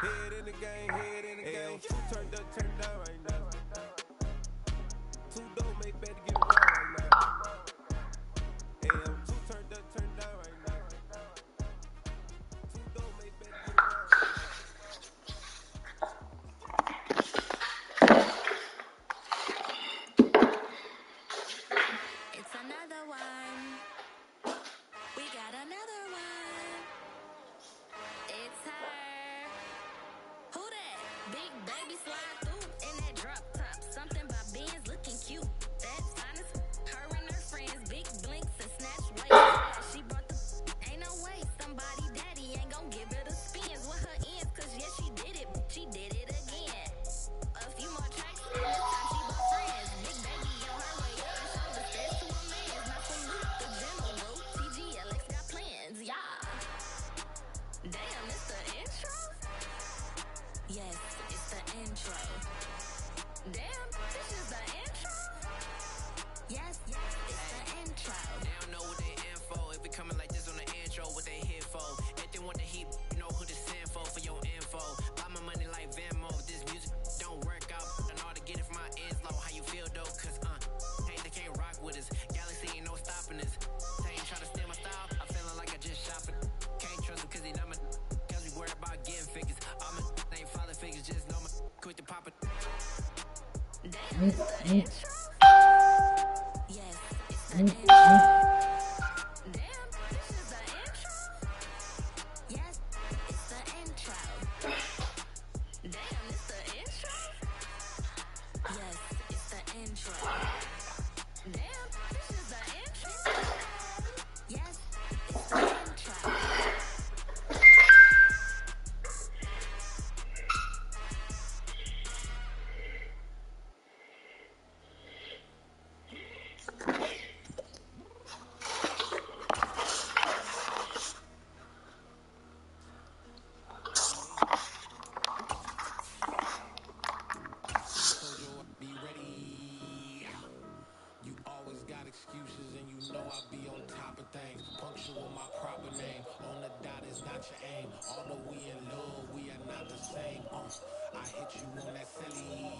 Head in the game, head in the game. Two turned up, turned down right now. Two don't make better get around right now. Two turned up, turned down right now. Two don't make better get around right now. It's another one. We got another one. It's her. Who that? Big baby slide through in that drop top. Something about Benz looking cute. That's honest. Her and her friends, big blinks and snatch waist. She brought the ain't no way. Somebody daddy ain't gon' give her the spins with her ends. Cause yeah, she did it. She did it again. A few more tracks and this time she bought friends. Big baby on her way up and show the stairs to a man's. Not salute the general. TGLX got plans, yeah. Damn, it's the intro? Yes, it's the intro. Damn, this is the intro? Yes, it's the intro. They don't know what they in for. If it coming like this on the intro, what they here for? If they want the heat, you know who to send for your info. Buy my money like Venmo. If this music don't work out, and all to get it from my ends low. How you feel though? Cause hey, they can't rock with us. Galaxy ain't no stopping us. They ain't try to steal my style. I'm feeling like I just shop it. Can't trust him cause he not my. Cause we worried about getting figures. All my ain't father figures, just know my quit the pop it. Damn, it's the intro? Yes, it's the intro. Damn, this is the intro? Yes, it's the intro. Damn, it's the intro? Yes, it's the intro. Damn, this is the intro? Yes, it's the intro. Be ready. You always got excuses and you know I be on top of things. Punctual my proper name. On the dot is not your aim. Although we in love, we are not the same. I hit you on that silly.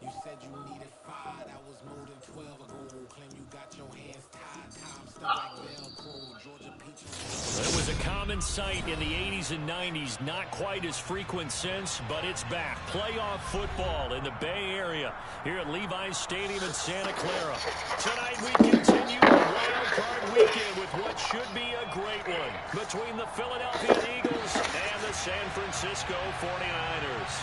You said you needed 5, that was more than 12 ago. Claim you got your hands tied, time stuck like Velcro. Georgia Peach. It was a common sight in the 80s and 90s, not quite as frequent since, but it's back. Playoff football in the Bay Area here at Levi's Stadium in Santa Clara. Tonight we continue the wild card weekend with what should be a great one between the Philadelphia Eagles and the San Francisco 49ers.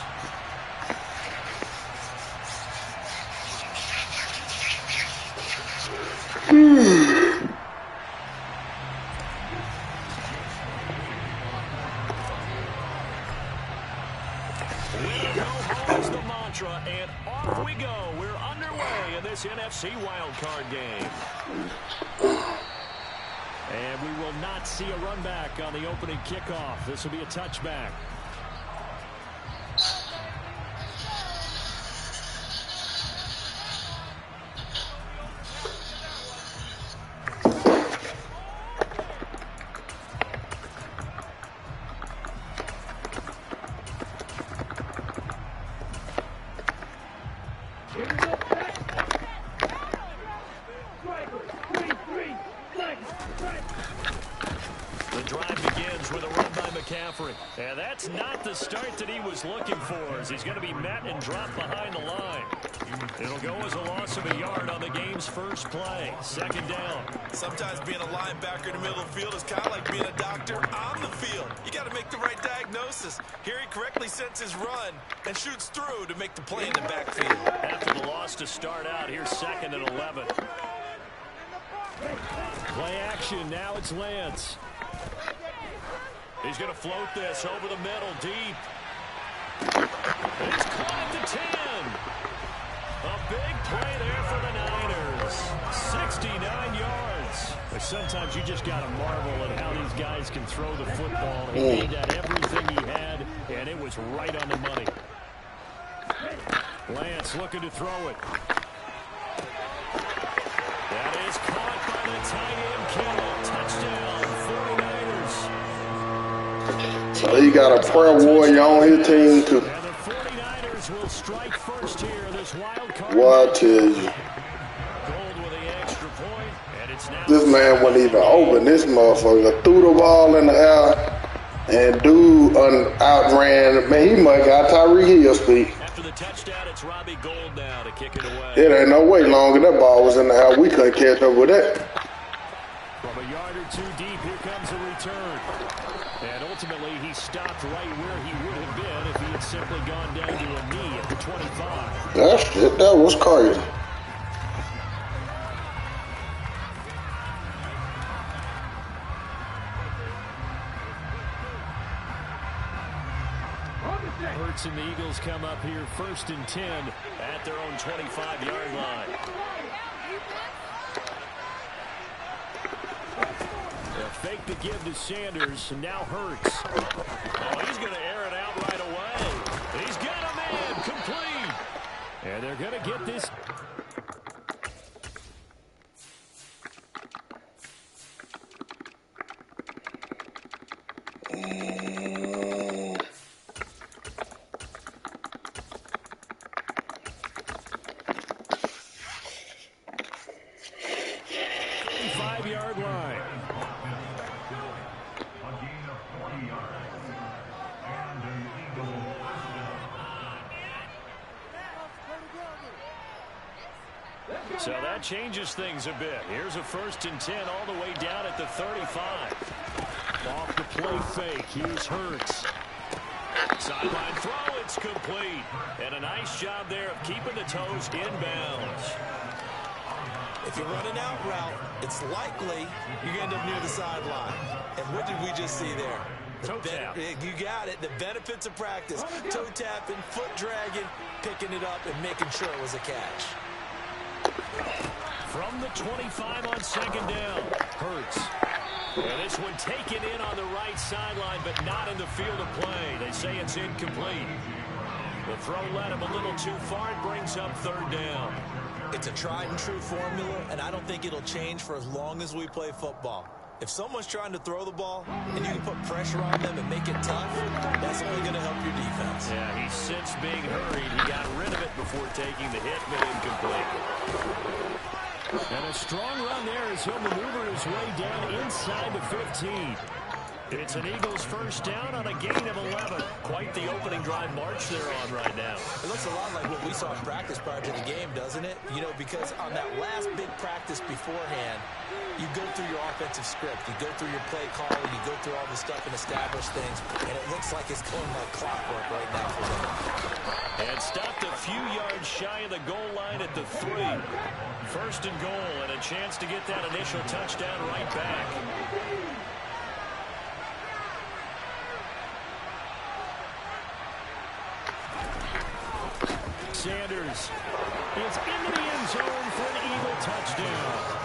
Winner go home is the mantra, and off we go. We're underway in this NFC wildcard game. And we will not see a run back on the opening kickoff. This will be a touchback. The drive begins with a run by McCaffrey. And that's not the start that he was looking for, as he's going to be met and dropped behind the line. It'll go as a loss of a yard on the game's first play. Second down. Sometimes being a linebacker in the middle of the field is kind of like being a doctor on the field. You got to make the right diagnosis. Here he correctly sets his run and shoots through to make the play in the backfield. After the loss to start out, here's 2nd and 11. Play action, now it's Lance. He's going to float this over the middle, deep. It's caught at the 10. A big play there for the Niners. 69 yards. But sometimes you just got to marvel at how these guys can throw the football. He made that everything he had, and it was right on the money. Lance looking to throw it. That is caught by the tight end, Kittle. Touchdown, 49ers. So he got a prayer warrior on his team too. And the 49ers will strike first here. This wild card. What I tell you? Gold with the extra point, and it's now This man wasn't even open. This motherfucker threw the ball in the air. And dude outran, man, he must got Tyreek Hill speed. after the touchdown. It's Robbie Gould now to kick it away. It ain't no way longer that ball was in the air. We couldn't catch up with that. From a yard or two deep, here comes a return. And ultimately, he stopped right where he would have been if he had simply gone down to a knee at the 25. That was crazy. Hurts and the Eagles come up here 1st and 10 at their own 25-yard line. They'll fake the give to Sanders, and now Hurts. Oh, he's going to air it out right away. He's got a man complete. And they're going to get this. So that changes things a bit. Here's a 1st and 10 all the way down at the 35. Off the play fake. Here's Hurts. Sideline throw. It's complete. And a nice job there of keeping the toes inbounds. If you're running out route, it's likely you're going to end up near the sideline. And what did we just see there? Toe tap. You got it. The benefits of practice. Toe tapping, foot dragging, picking it up, and making sure it was a catch. From the 25 on 2nd down, Hurts. And this one taken in on the right sideline, but not in the field of play. They say it's incomplete. The throw led him a little too far. It brings up 3rd down. It's a tried and true formula, and I don't think it'll change for as long as we play football. If someone's trying to throw the ball and you can put pressure on them and make it tough, that's only going to help your defense. Yeah, he's since being hurried. He got rid of it before taking the hit, but incomplete. And a strong run there as he'll maneuver his way down inside the 15. It's an Eagles 1st down on a gain of 11. Quite the opening drive march they're on right now. It looks a lot like what we saw in practice prior to the game, doesn't it? You know, because on that last big practice beforehand, you go through your offensive script. You go through your play calling. You go through all the stuff and establish things. And it looks like it's going like clockwork right now for them. And stopped a few yards shy of the goal line at the 3. 1st and goal, and a chance to get that initial touchdown right back. Sanders is into the end zone for an Eagle touchdown.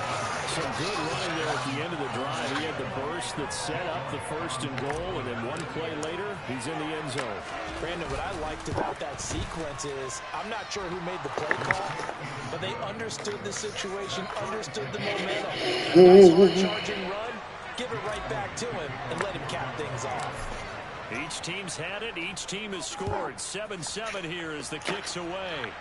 Some good running there at the end of the drive. He had the burst that set up the 1st and goal, and then one play later, he's in the end zone. Brandon, what I liked about that sequence is I'm not sure who made the play call, but they understood the situation, understood the momentum. Nice hard-charging run, give it right back to him, and let him cap things off. Each team's had it. Each team has scored. 7-7 here as the kick's away.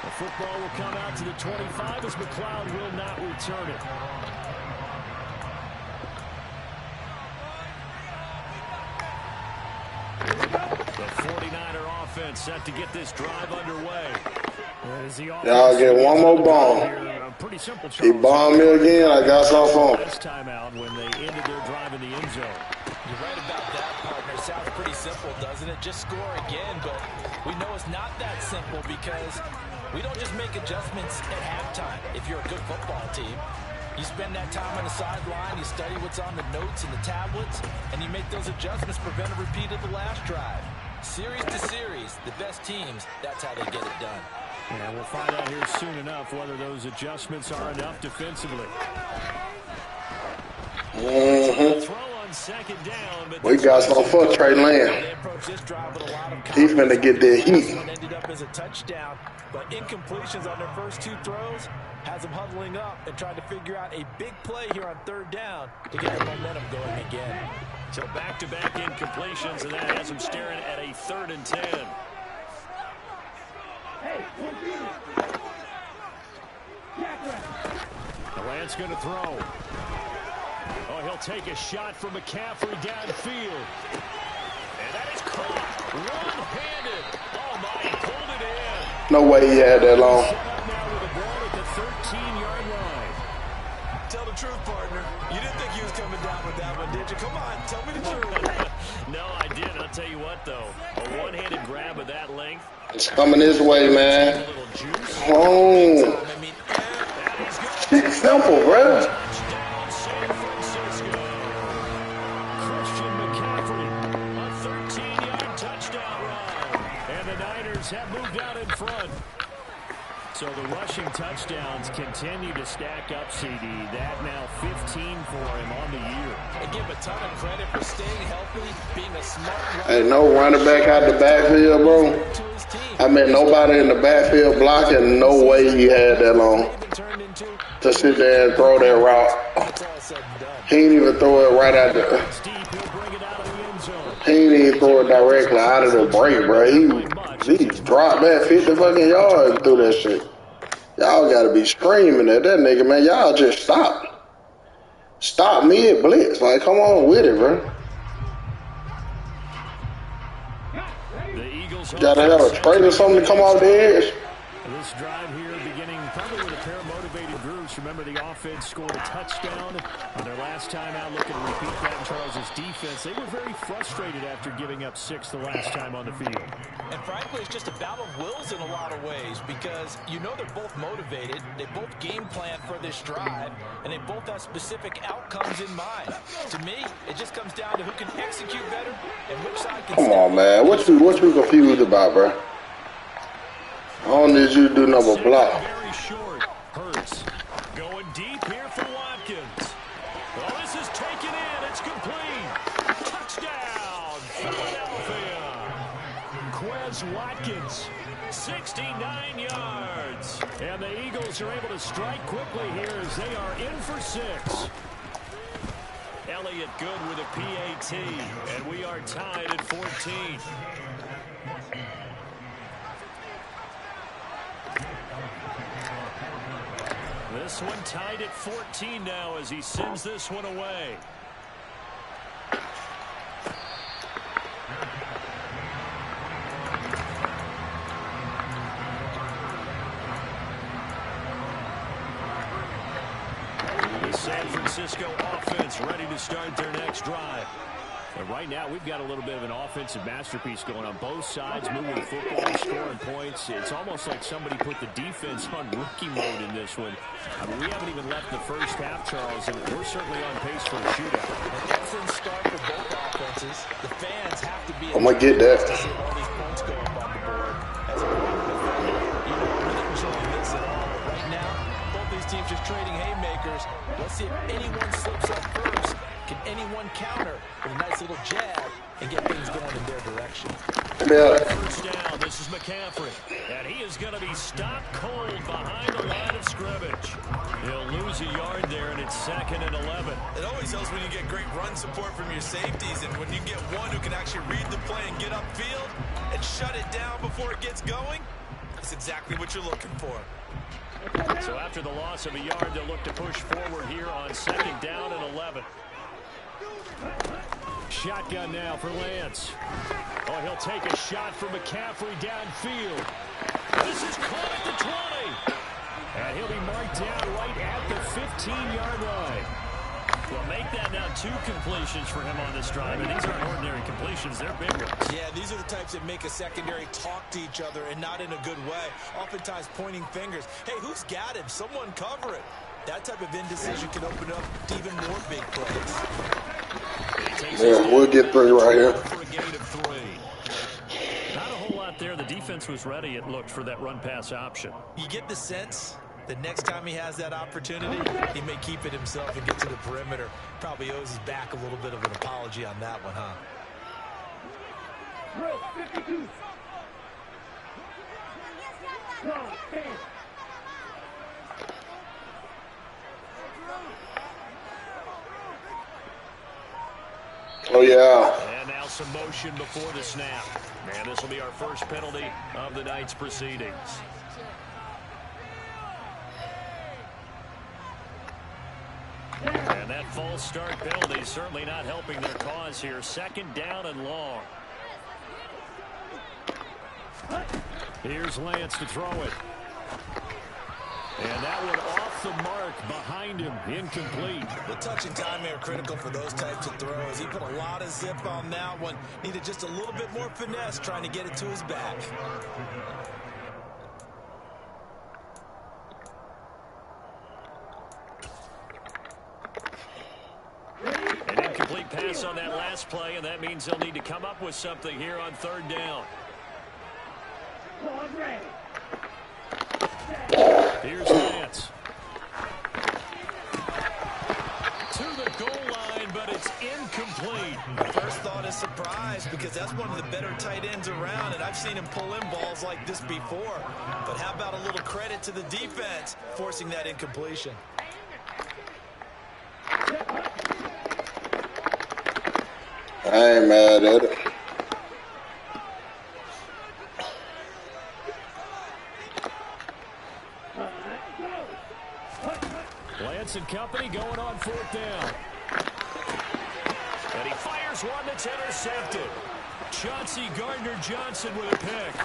The football will come out to the 25 as McLeod will not return it. The 49er offense set to get this drive underway. Y'all get one more bomb. Pretty simple. He bombed me again. I got something for him. This time out when they ended their drive in the end zone. You're right about that, partner. Sounds pretty simple, doesn't it? Just score again, but we know it's not that simple because we don't just make adjustments at halftime. If you're a good football team, you spend that time on the sideline, you study what's on the notes and the tablets, and you make those adjustments, prevent a repeat of the last drive. Series to series, the best teams, that's how they get it done. And we'll find out here soon enough whether those adjustments are enough defensively. Throw on 2nd down, but we got some for Trey Lance. He finna get that heat. up as a touchdown, but incompletions on their first 2 throws has them huddling up and trying to figure out a big play here on 3rd down to get the momentum going again. So back-to-back incompletions, and that has them staring at a 3rd and 10. The Lance going to throw. Oh, he'll take a shot from McCaffrey downfield. And that is caught one-handed. Oh, my, he pulled it in. No way he had that long. Set up now with the ball at the 13-yard line. Tell the truth, partner. You didn't think he was coming down with that one, did you? Come on, tell me the truth. No, I didn't. I'll tell you what, though. A one-handed grab of that length. It's coming this way, man. Oh. It's simple, bro. Touchdown, San Francisco. Christian McCaffrey, a 13-yard touchdown run. And the Niners have moved out in front. So the rushing touchdowns continue to stack up, CD. That now 15 for him on the year. And give a ton of credit for staying healthy, being a smart runner. Ain't no running back out the backfield, bro. I mean, nobody in the backfield blocking. No way he had that long to sit there and throw that route. He didn't even throw it right out there. He didn't even throw it directly out of the break, bro. He dropped back 50 fucking yards and threw that shit. Y'all got to be screaming at that nigga, man. Y'all just stop. Stop mid blitz. Like, come on with it, bro. Got to have a trade or something to come off the edge. This drive here beginning probably with a pair of motivated groups. Remember, the offense scored a touchdown on their last time out. Looking to repeat that in Charles' defense. They were very frustrated after giving up 6 the last time on the field. And frankly, it's just a battle of wills in a lot of ways because you know they're both motivated. They both game plan for this drive, and they both have specific outcomes in mind. To me, it just comes down to who can execute better and which side can. Come on, man. What you confused about, bro? I don't need you to do no block. Very short. Hurts going deep here for Watkins. Well, this is taken in. It's complete. Touchdown, Philadelphia. Quez Watkins, 69 yards. And the Eagles are able to strike quickly here as they are in for 6. Elliott good with a PAT. And we are tied at 14. This one tied at 14 now as he sends this one away. The San Francisco offense ready to start their next drive. And right now, we've got a little bit of an offensive masterpiece going on both sides, moving the football, scoring points. It's almost like somebody put the defense on rookie mode in this one. I mean, we haven't even left the first half, Charles, and we're certainly on pace for a shootout. An excellent start for both offenses. The fans have to be. I'm gonna get that. To see all these points go up on the board. As a defender, you know we didn't show this at all. But right now, both these teams just trading haymakers. Let's see if anyone slips up first. Can anyone counter with a nice little jab and get things going in their direction? Yeah. First down, this is McCaffrey. And he is going to be stopped cold behind the line of scrimmage. He'll lose a yard there, and it's 2nd and 11. It always helps when you get great run support from your safeties, and when you get one who can actually read the play and get upfield and shut it down before it gets going, that's exactly what you're looking for. So after the loss of a yard, they'll look to push forward here on 2nd down and 11. Shotgun now for Lance. Oh, he'll take a shot from McCaffrey downfield. This is caught at the 20. And he'll be marked down right at the 15-yard line. Well, make that now 2 completions for him on this drive. And these aren't ordinary completions. They're big ones. Yeah, these are the types that make a secondary talk to each other and not in a good way. Oftentimes pointing fingers. Hey, who's got him? Someone cover it. That type of indecision can open up to even more big plays. Yeah, we'll get 3 right here. For a gain of 3. Not a whole lot there. The defense was ready, it looked, for that run-pass option. You get the sense that next time he has that opportunity, he may keep it himself and get to the perimeter. Probably owes his back a little bit of an apology on that one, huh? Oh, yeah. And now some motion before the snap. And this will be our first penalty of the night's proceedings. And that false start penalty certainly not helping their cause here. Second down and long. Here's Lance to throw it. And that one off the mark behind him, incomplete. The touch and timing are critical for those types of throws. He put a lot of zip on that one. Needed just a little bit more finesse trying to get it to his back. An incomplete pass on that last play, and that means they'll need to come up with something here on third down. Here's Lance. To the goal line, but it's incomplete. First thought is surprise because that's one of the better tight ends around, and I've seen him pull in balls like this before. But how about a little credit to the defense forcing that incompletion? I ain't mad at it. Lance and company going on fourth down. And he fires one that's intercepted. Chauncey Gardner-Johnson with a pick.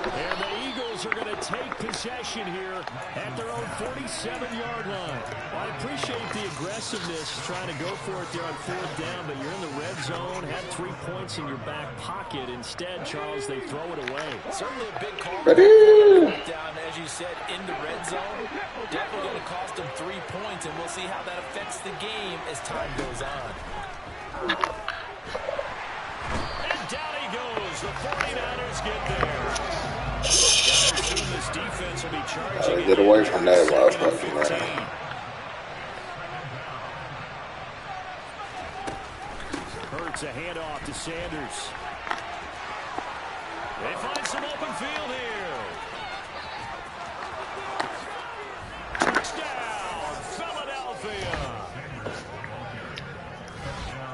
And the Eagles are going to take possession here at their own 47-yard line. I appreciate the aggressiveness trying to go for it there on fourth down, but you're in the red zone, have 3 points in your back pocket. Instead, Charles, they throw it away. Certainly a big call. Down, as you said, in the red zone. Definitely going to cost them 3 points, and we'll see how that affects the game as time goes on. And down he goes. The 49ers get there. This defense will be charging. Get away from that motherfucker, man. Hurts a handoff to Sanders. They find some open field here. Touchdown, Philadelphia.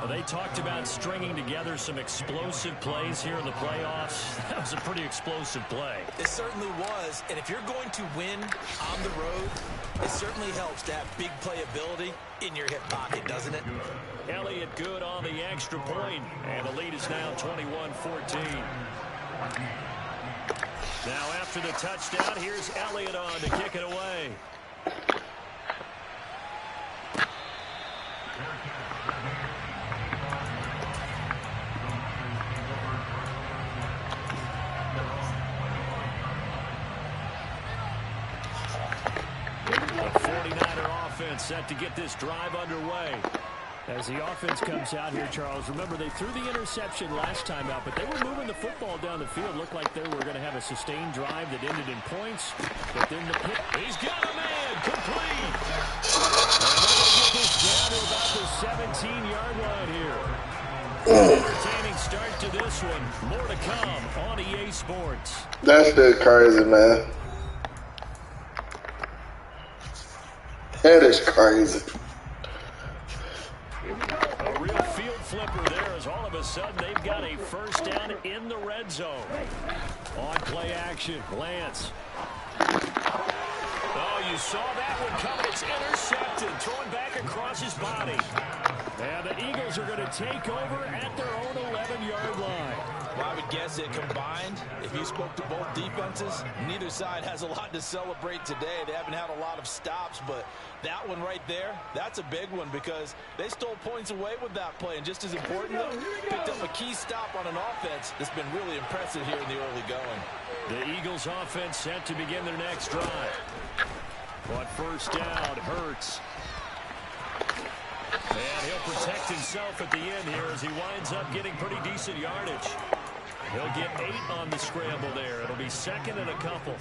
They talked about stringing together some explosive plays here in the playoffs. That was a pretty explosive play. It certainly was, and if you're going to win on the road, it certainly helps to have big playability in your hip pocket, doesn't it? Elliott good on the extra point, and the lead is now 21-14. Now after the touchdown, here's Elliott on to kick it away. The 49er offense set to get this drive underway. As the offense comes out here, Charles, remember they threw the interception last time out, but they were moving the football down the field. Looked like they were going to have a sustained drive that ended in points. But then the pick. He's got a man. Complete. And they're going to get this down to about the 17-yard line here. Entertaining start to this one. More to come on EA Sports. That's just crazy, man. That is crazy. A real field flipper there as all of a sudden they've got a first down in the red zone. On play action, Lance. Oh, you saw that one coming. It's intercepted. Throwing back across his body. And the Eagles are going to take over at their own 11-yard line. Well, I would guess it combined. If you spoke to both defenses, neither side has a lot to celebrate today. They haven't had a lot of stops, but that one right there, that's a big one because they stole points away with that play. And just as importantly, picked up a key stop on an offense that's been really impressive here in the early going. The Eagles offense set to begin their next drive. On first down, Hurts. And he'll protect himself at the end here as he winds up getting pretty decent yardage. He'll get 8 on the scramble there. It'll be second and a couple.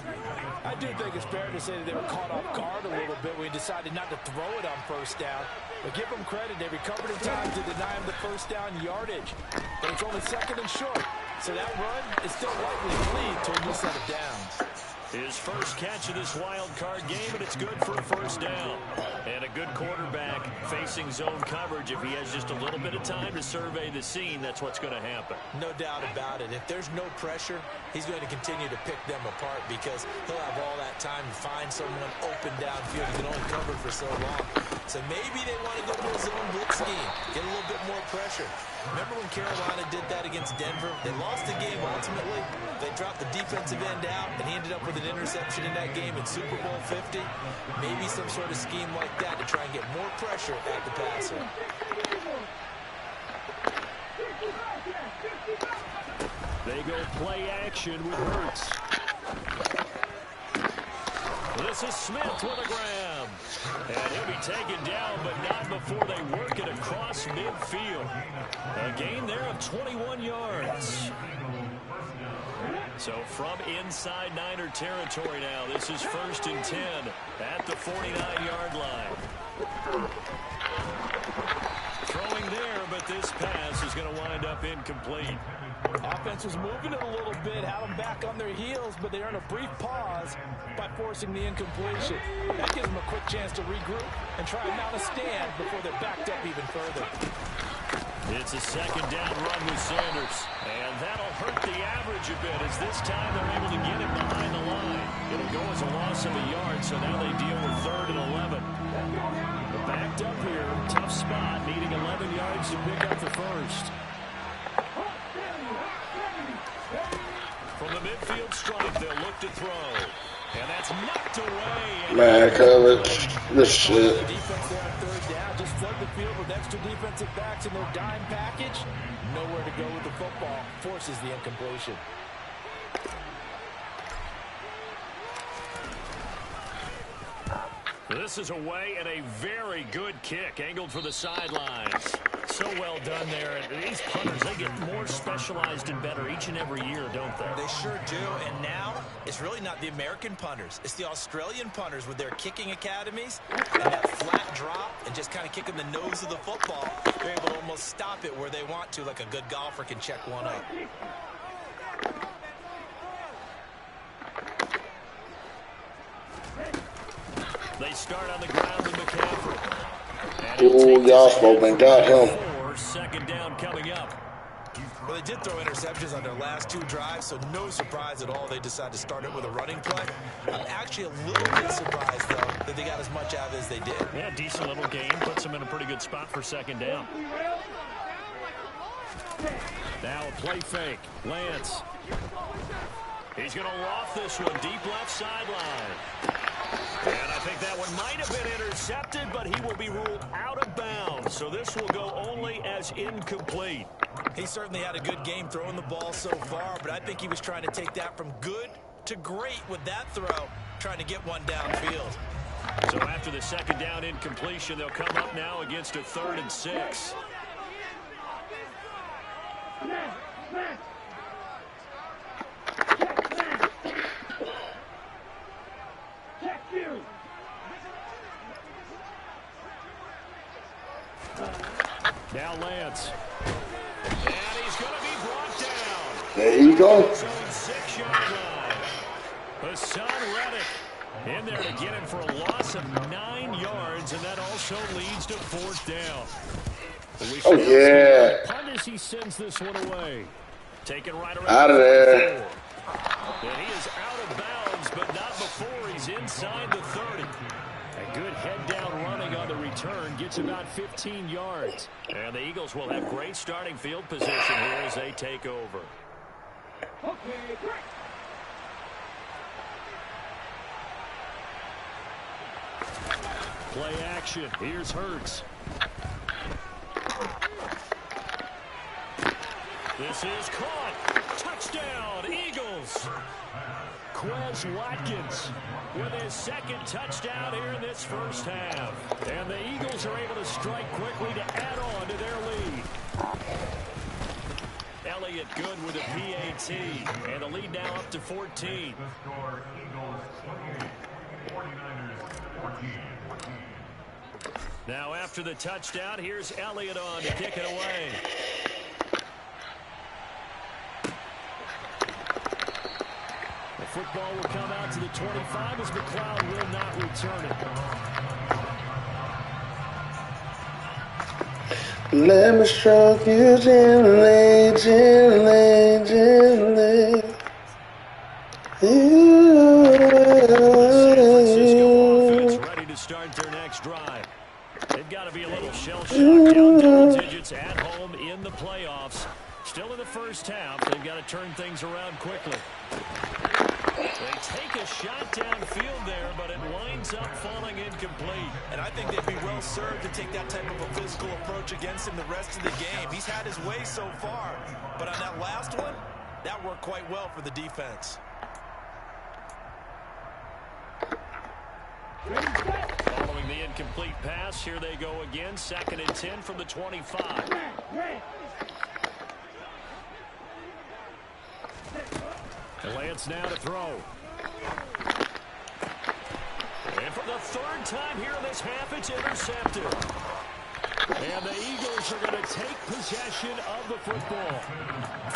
I do think it's fair to say that they were caught off guard a little bit when he decided not to throw it on first down. But give them credit. They recovered in time to deny him the first down yardage. But it's only second and short. So that run is still likely to lead to a new set of downs. His first catch of this wild card game, and it's good for a first down. And a good quarterback facing zone coverage. If he has just a little bit of time to survey the scene, that's what's going to happen. No doubt about it. If there's no pressure, he's going to continue to pick them apart because he'll have all that time to find someone open downfield. He can only cover for so long. So maybe they want to go to a zone blitz scheme, get a little bit more pressure. Remember when Carolina did that against Denver? They lost the game ultimately. They dropped the defensive end out, and he ended up with an interception in that game in Super Bowl 50. Maybe some sort of scheme like that to try and get more pressure at the passer. They go play action with Hurts. This is Smith with a grab. And he'll be taken down, but not before they work it across midfield. A gain there of 21 yards. So from inside Niner territory now, this is 1st and 10 at the 49-yard line. Throwing there, but this pass is going to wind up incomplete. Offense was moving it a little bit, had them back on their heels, but they earned a brief pause by forcing the incompletion. That gives them a quick chance to regroup and try and mount a stand before they're backed up even further. It's a second down run with Sanders, and that'll hurt the average a bit as this time they're able to get him behind the line. It'll go as a loss of a yard, so now they deal with 3rd and 11. They're backed up here, tough spot, needing 11 yards to pick up the first. From the midfield stripe, they'll look to throw. And that's knocked away. Man, coverage. This shit. Defense there on 3rd down. Just flood the field with extra defensive backs in their dime package. Nowhere to go with the football. Forces the incompletion. This is away and a very good kick angled for the sidelines. So well done there. And these punters, they get more specialized and better each and every year, don't they? They sure do. And now it's really not the American punters. It's the Australian punters with their kicking academies and that flat drop and just kind of kicking the nose of the football. They're able to almost stop it where they want to, like a good golfer can check one up. They start on the ground with McCaffrey. Ooh, y'all spoke and got him. 2nd down coming up. Well, they did throw interceptions on their last 2 drives, so no surprise at all they decided to start it with a running play. I'm actually a little bit surprised, though, that they got as much out of it as they did. Yeah, decent little game. Puts them in a pretty good spot for 2nd down. Now a play fake. Lance. He's going to loft this one deep left sideline. And I think that one might have been intercepted, but he will be ruled out of bounds. So this will go only as incomplete. He certainly had a good game throwing the ball so far, but I think he was trying to take that from good to great with that throw, trying to get one downfield. So after the 2nd down incompletion, they'll come up now against a 3rd and 6. Now Lance. And he's going to be brought down. There you go. 6-yard line. Hassan Reddick in there to get him for a loss of 9 yards, and that also leads to 4th down. Oh, yeah. Punt as he sends this one away. Taken right around. Out of there. And he is out of bounds, but not before he's inside the 30. A good head-down running on the return gets about 15 yards. And the Eagles will have great starting field position here as they take over. Play action. Here's Hurts. This is caught. Touchdown, Eagles. Quez Watkins with his 2nd touchdown here in this first half. And the Eagles are able to strike quickly to add on to their lead. Elliott good with a PAT. And the lead now up to 14. Now after the touchdown, here's Elliott on to kick it away. The football will come out to the 25 as McLeod will not return it. Let me stroke you gently, gently, gently. The San Francisco offense ready to start their next drive. They've got to be a little shell-shocked, down double digits at home in the playoffs. Still in the first half, they've got to turn things around quickly. They take a shot downfield there, but it winds up falling incomplete. And I think they'd be well served to take that type of a physical approach against him the rest of the game. He's had his way so far, but on that last one, that worked quite well for the defense. Following the incomplete pass, here they go again. 2nd and 10 from the 25. Lance now to throw. And for the 3rd time here in this half, it's intercepted. And the Eagles are going to take possession of the football.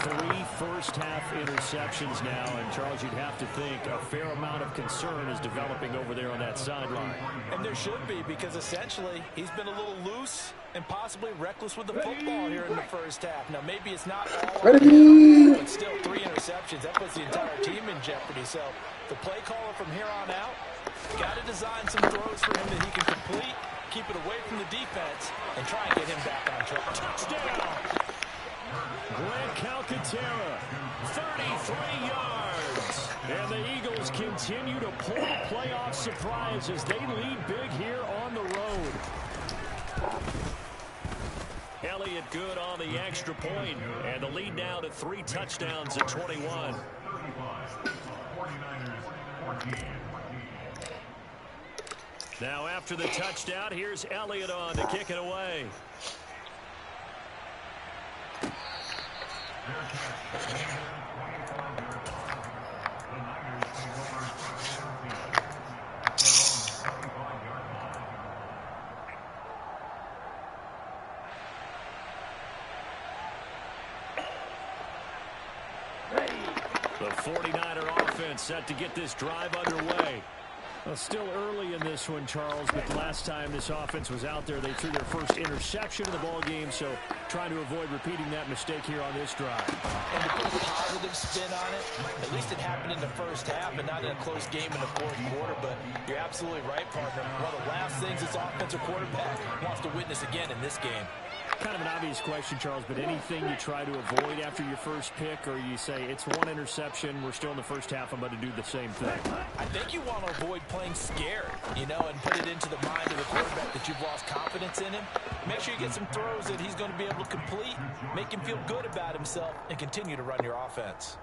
3 first-half interceptions now. And, Charles, you'd have to think a fair amount of concern is developing over there on that sideline. And there should be, because essentially he's been a little loose and possibly reckless with the football here in the first half. Now, maybe it's not all on him, but still 3 interceptions. That puts the entire team in jeopardy. So the play caller from here on out got to design some throws for him that he can complete, keep it away from the defense, and try and get him back on track. Touchdown! Grant Calcaterra, 33 yards. And the Eagles continue to pull the playoff surprise as they lead big here on the road. Elliott good on the extra point, and the lead now to 3 touchdowns at 21. Now after the touchdown, here's Elliott on to kick it away. The 49er offense set to get this drive underway. Well, still early in this one, Charles, but the last time this offense was out there, they threw their first interception of the ball game, so trying to avoid repeating that mistake here on this drive. And to put a positive spin on it, at least it happened in the first half and not in a close game in the 4th quarter, but you're absolutely right, partner. One of the last things this offensive quarterback wants to witness again in this game. Kind of an obvious question, Charles, but anything you try to avoid after your first pick, or you say it's 1 interception, we're still in the first half, I'm going to do the same thing? I think you want to avoid playing scared, you know, and put it into the mind of the quarterback that you've lost confidence in him. Make sure you get some throws that he's going to be able to complete, make him feel good about himself, and continue to run your offense.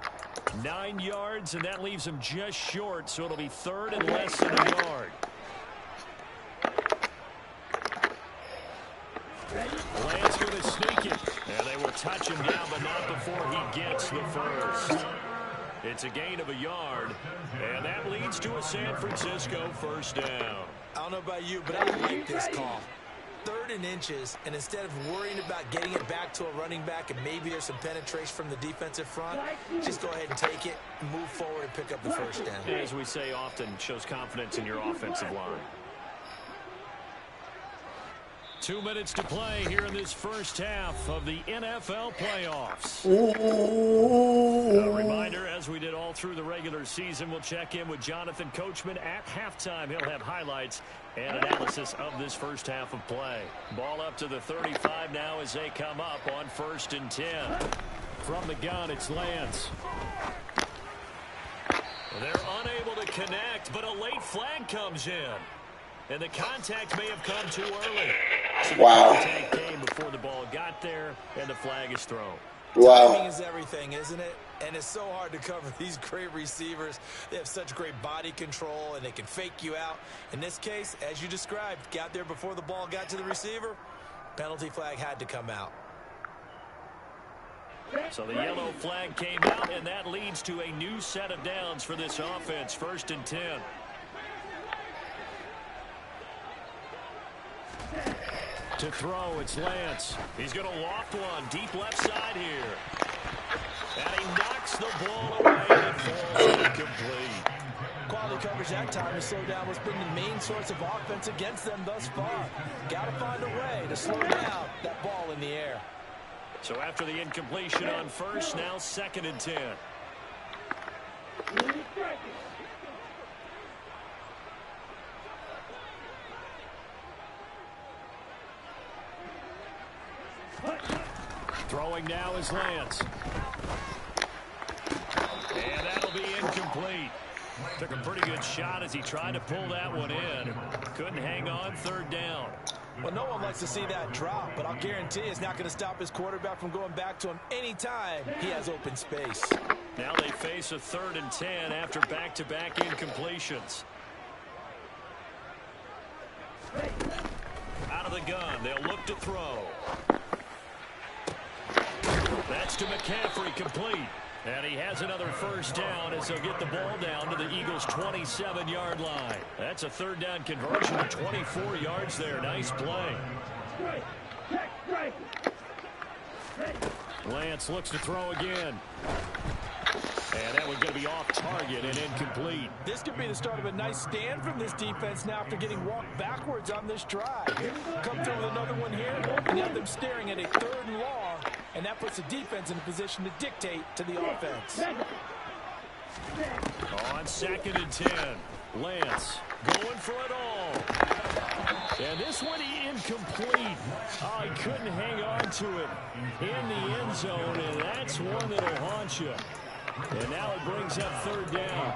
9 yards, and that leaves him just short, so it'll be 3rd and less than a yard. Lance going to sneak it. And they will touch him down, but not before he gets the first. It's a gain of a yard, and that leads to a San Francisco first down. I don't know about you, but I like this call. 3rd and inches, and instead of worrying about getting it back to a running back and maybe there's some penetration from the defensive front, just go ahead and take it, move forward, and pick up the first down. As we say often, shows confidence in your offensive line. 2 minutes to play here in this first half of the NFL playoffs. A reminder, as we did all through the regular season, we'll check in with Jonathan Coachman at halftime. He'll have highlights and analysis of this first half of play. Ball up to the 35 now as they come up on 1st and 10. From the gun, it's Lance. They're unable to connect, but a late flag comes in. And the contact may have come too early. So the contact came before the ball got there, and the flag is thrown. Timing is everything, isn't it? And it's so hard to cover these great receivers. They have such great body control, and they can fake you out. In this case, as you described, got there before the ball got to the receiver. Penalty flag had to come out. So the yellow flag came out, and that leads to a new set of downs for this offense. 1st and 10. To throw, it's Lance. He's going to loft one deep left side here. And he knocks the ball away and it falls incomplete. Quality coverage that time to slow down what's been the main source of offense against them thus far. Got to find a way to slow down that ball in the air. So after the incompletion on 1st, now 2nd and 10. Throwing now is Lance. And that'll be incomplete. Took a pretty good shot as he tried to pull that one in. Couldn't hang on. 3rd down. Well, no one likes to see that drop, but I'll guarantee it's not going to stop his quarterback from going back to him anytime he has open space. Now they face a 3rd and 10 after back-to-back incompletions. Out of the gun, they'll look to throw. That's to McCaffrey, complete. And he has another 1st down as they'll get the ball down to the Eagles' 27-yard line. That's a 3rd down conversion of 24 yards there. Nice play. Lance looks to throw again. And that one's going to be off target and incomplete. This could be the start of a nice stand from this defense now after getting walked backwards on this drive. Come through with another one here, and you have them staring at a 3rd and long, and that puts the defense in a position to dictate to the offense. On 2nd and 10, Lance going for it all. And this one incomplete. Oh, he couldn't hang on to it in the end zone, and that's one that'll haunt you. And now it brings up 3rd down.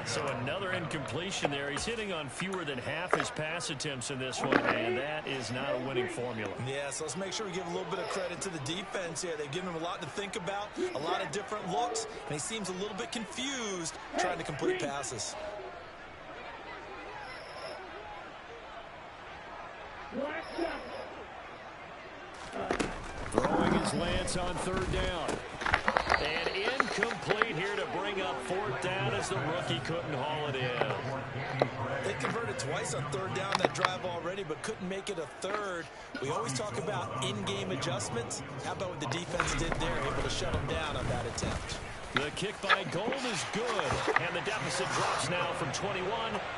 So another incompletion there. He's hitting on fewer than half his pass attempts in this one, and that is not a winning formula. Yeah, so let's make sure we give a little bit of credit to the defense here. They've given him a lot to think about, a lot of different looks, and he seems a little bit confused trying to complete passes. Throwing his Lance on 3rd down. And incomplete here to bring up 4th down as the rookie couldn't haul it in. They converted twice on 3rd down that drive already, but couldn't make it a 3rd. We always talk about in-game adjustments. How about what the defense did there, able to shut them down on that attempt? The kick by Gold is good, and the deficit drops now from 21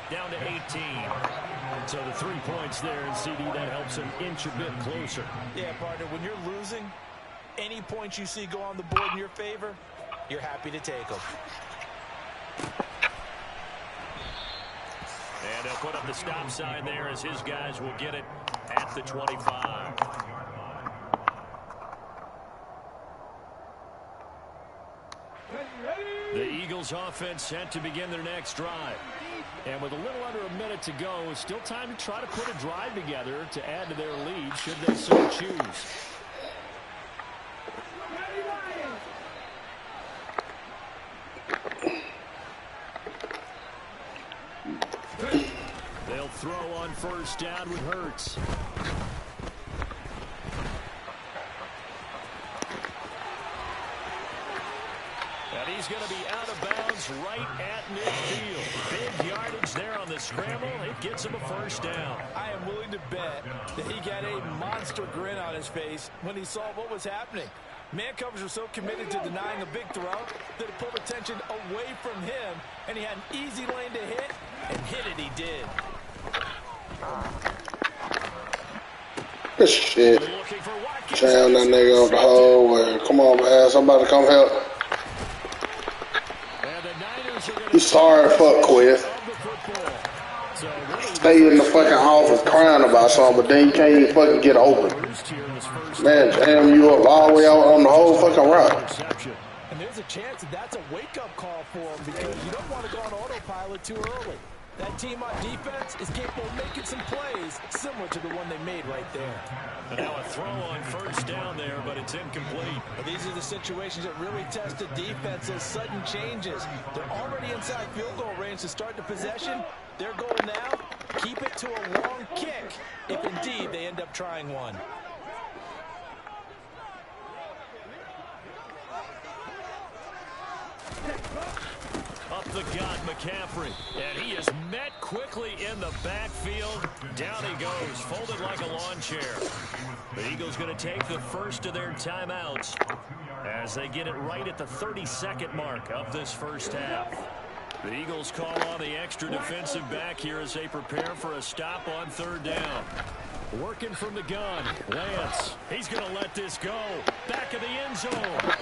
down to 18. So the 3 points there in CD, that helps him inch a bit closer. Yeah, partner, when you're losing, any points you see go on the board in your favor, you're happy to take them. And they'll put up the stop sign there as his guys will get it at the 25. The Eagles offense set to begin their next drive. And with a little under a minute to go, it's still time to try to put a drive together to add to their lead should they so choose. They'll throw on 1st down with Hurts. And he's going to be out of bounds right at midfield. Big yardage there on the scramble. It gets him a 1st down. I am willing to bet that he got a monster grin on his face when he saw what was happening. Man coverage was so committed to denying a big throw that it pulled attention away from him, and he had an easy lane to hit, and hit it he did. Good shit. Jam that nigga off the whole way. Come on, man. Somebody come help. You sorry, fuck, Quiz. Stay in the fucking office crying about something, but then you can't even fucking get open. Man, jam you up all the way out on the whole fucking route. And there's a chance that that's a wake-up call for him because you don't want to go on autopilot too early. That team on defense is capable of making some plays similar to the one they made right there. And now a throw on 1st down there, but it's incomplete. But these are the situations that really test the defense, those sudden changes. They're already inside field goal range to start the possession. Their goal now, keep it to a long kick, if indeed they end up trying one. the gun, McCaffrey. And he is met quickly in the backfield. Down he goes, folded like a lawn chair. The Eagles going to take the first of their timeouts as they get it right at the 32nd mark of this first half. The Eagles call on the extra defensive back here as they prepare for a stop on third down. Working from the gun, Lance. He's going to let this go. Back of the end zone.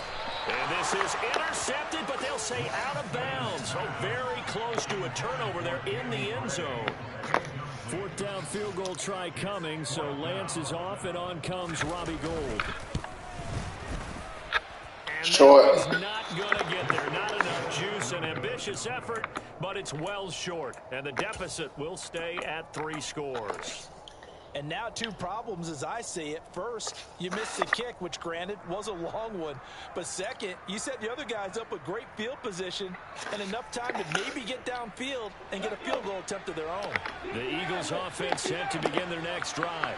And this is intercepted, but they'll say out of bounds. Oh, very close to a turnover there in the end zone. Fourth down field goal try coming, so Lance is off, and on comes Robbie Gould. And short. that is not going to get there. Not enough juice. An ambitious effort, but it's well short. And the deficit will stay at 3 scores. And now 2 problems as I see it. First, you missed the kick, which granted was a long one. But second, you set the other guys up with great field position and enough time to maybe get downfield and get a field goal attempt of their own. The Eagles offense set to begin their next drive.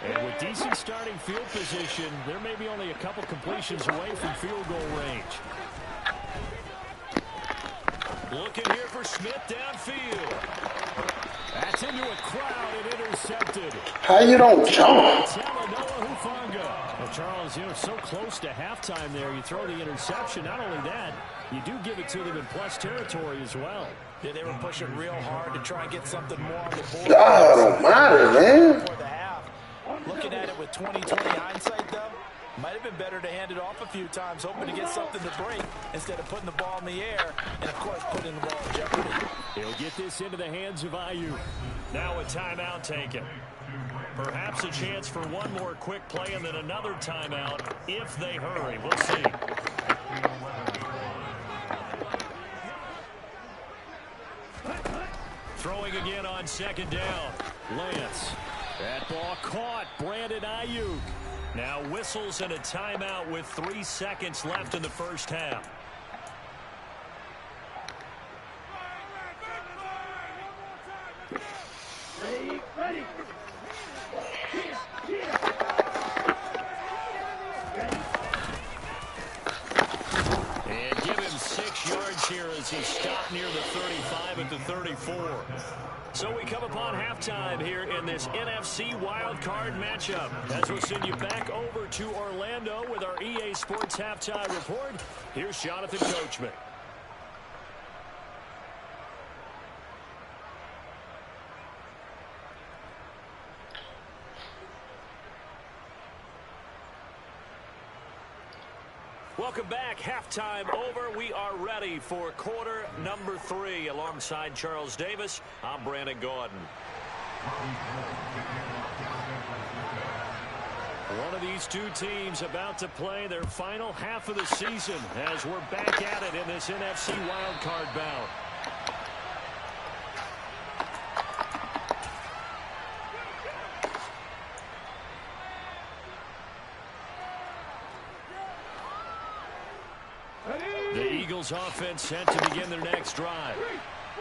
And with decent starting field position, there may be only a couple completions away from field goal range. Looking here for Smith downfield. That's into a crowd and intercepted. How you don't jump? Well, Charles, you know, so close to halftime there. You throw the interception. Not only that, you do give it to them in plus territory as well. Yeah, they were pushing real hard to try and get something more on the board. God, don't matter, man. Before the half. Looking at it with 20/20 hindsight, though, might have been better to hand it off a few times, hoping to get something to break instead of putting the ball in the air and, of course, putting the ball in jeopardy. He'll get this into the hands of Ayuk. Now a timeout taken. Perhaps a chance for one more quick play and then another timeout if they hurry. We'll see. Throwing again on second down. Lance. That ball caught. Brandon Ayuk. Now whistles and a timeout with 3 seconds left in the first half. Ready. And give him 6 yards here as he stopped near the 35 at the 34. So we come upon halftime here in this NFC wildcard matchup. As we'll send you back over to Orlando with our EA Sports Halftime Report, here's Jonathan Coachman. Welcome back. Halftime over. We are ready for quarter number 3. Alongside Charles Davis, I'm Brandon Gaudin. One of these 2 teams about to play their final half of the season as we're back at it in this NFC wildcard bout. The Eagles offense set to begin their next drive.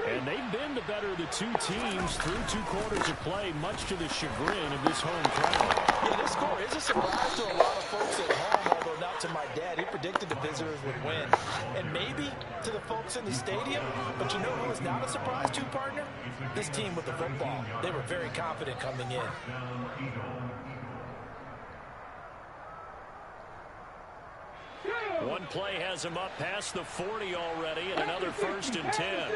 And they've been the better of the 2 teams through 2 quarters of play, much to the chagrin of this home crowd. Yeah, this score is a surprise to a lot of folks at home, although not to my dad. He predicted the visitors would win. And maybe to the folks in the stadium. But you know who is not a surprise to, partner? This team with the football. They were very confident coming in. One play has him up past the 40 already, and another 1st and 10.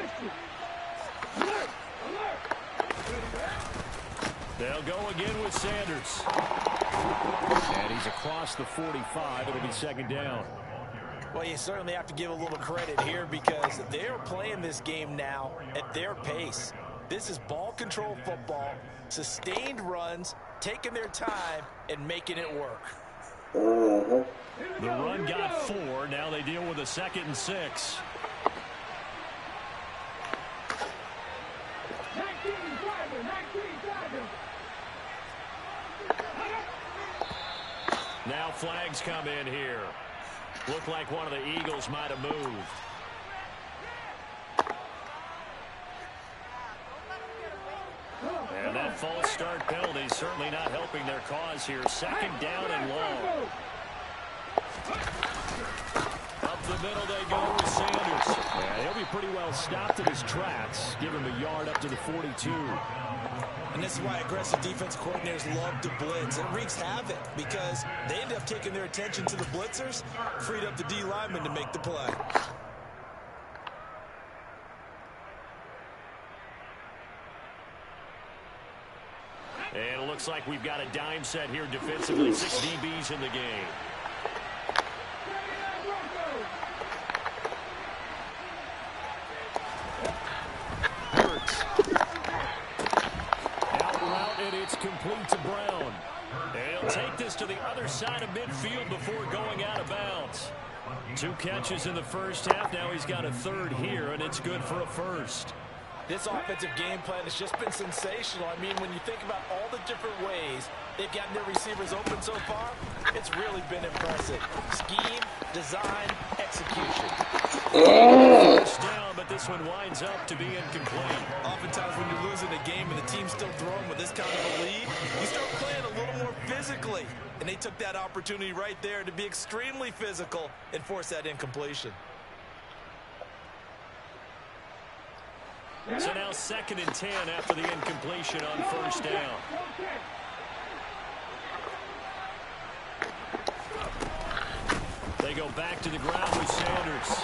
They'll go again with Sanders. And he's across the 45. It'll be 2nd down. Well, you certainly have to give a little credit here because they're playing this game now at their pace. This is ball control football, sustained runs, taking their time, and making it work. The run got 4. Now they deal with a 2nd and 6. Now flags come in here. Looked like one of the Eagles might have moved. And that false start penalty certainly not helping their cause here. 2nd down and long. Up the middle they go with Sanders. And he'll be pretty well well stopped in his tracks. Give him a yard up to the 42. And this is why aggressive defense coordinators love to blitz. It wreaks havoc because they end up taking their attention to the blitzers, freed up the D lineman to make the play. And it looks like we've got a dime set here defensively. 6 DBs in the game. It's complete to Brown. And he'll take this to the other side of midfield before going out of bounds. 2 catches in the first half. Now he's got a third here, and it's good for a first. This offensive game plan has just been sensational. I mean, when you think about all the different ways they've gotten their receivers open so far, it's really been impressive. Scheme, design, execution. First down, but this one winds up to be incomplete. Oftentimes when you're losing a game and the team's still throwing with this kind of a lead, you start playing a little more physically. And they took that opportunity right there to be extremely physical and force that incompletion. So now 2nd and 10 after the incompletion on first down. They go back to the ground with Sanders.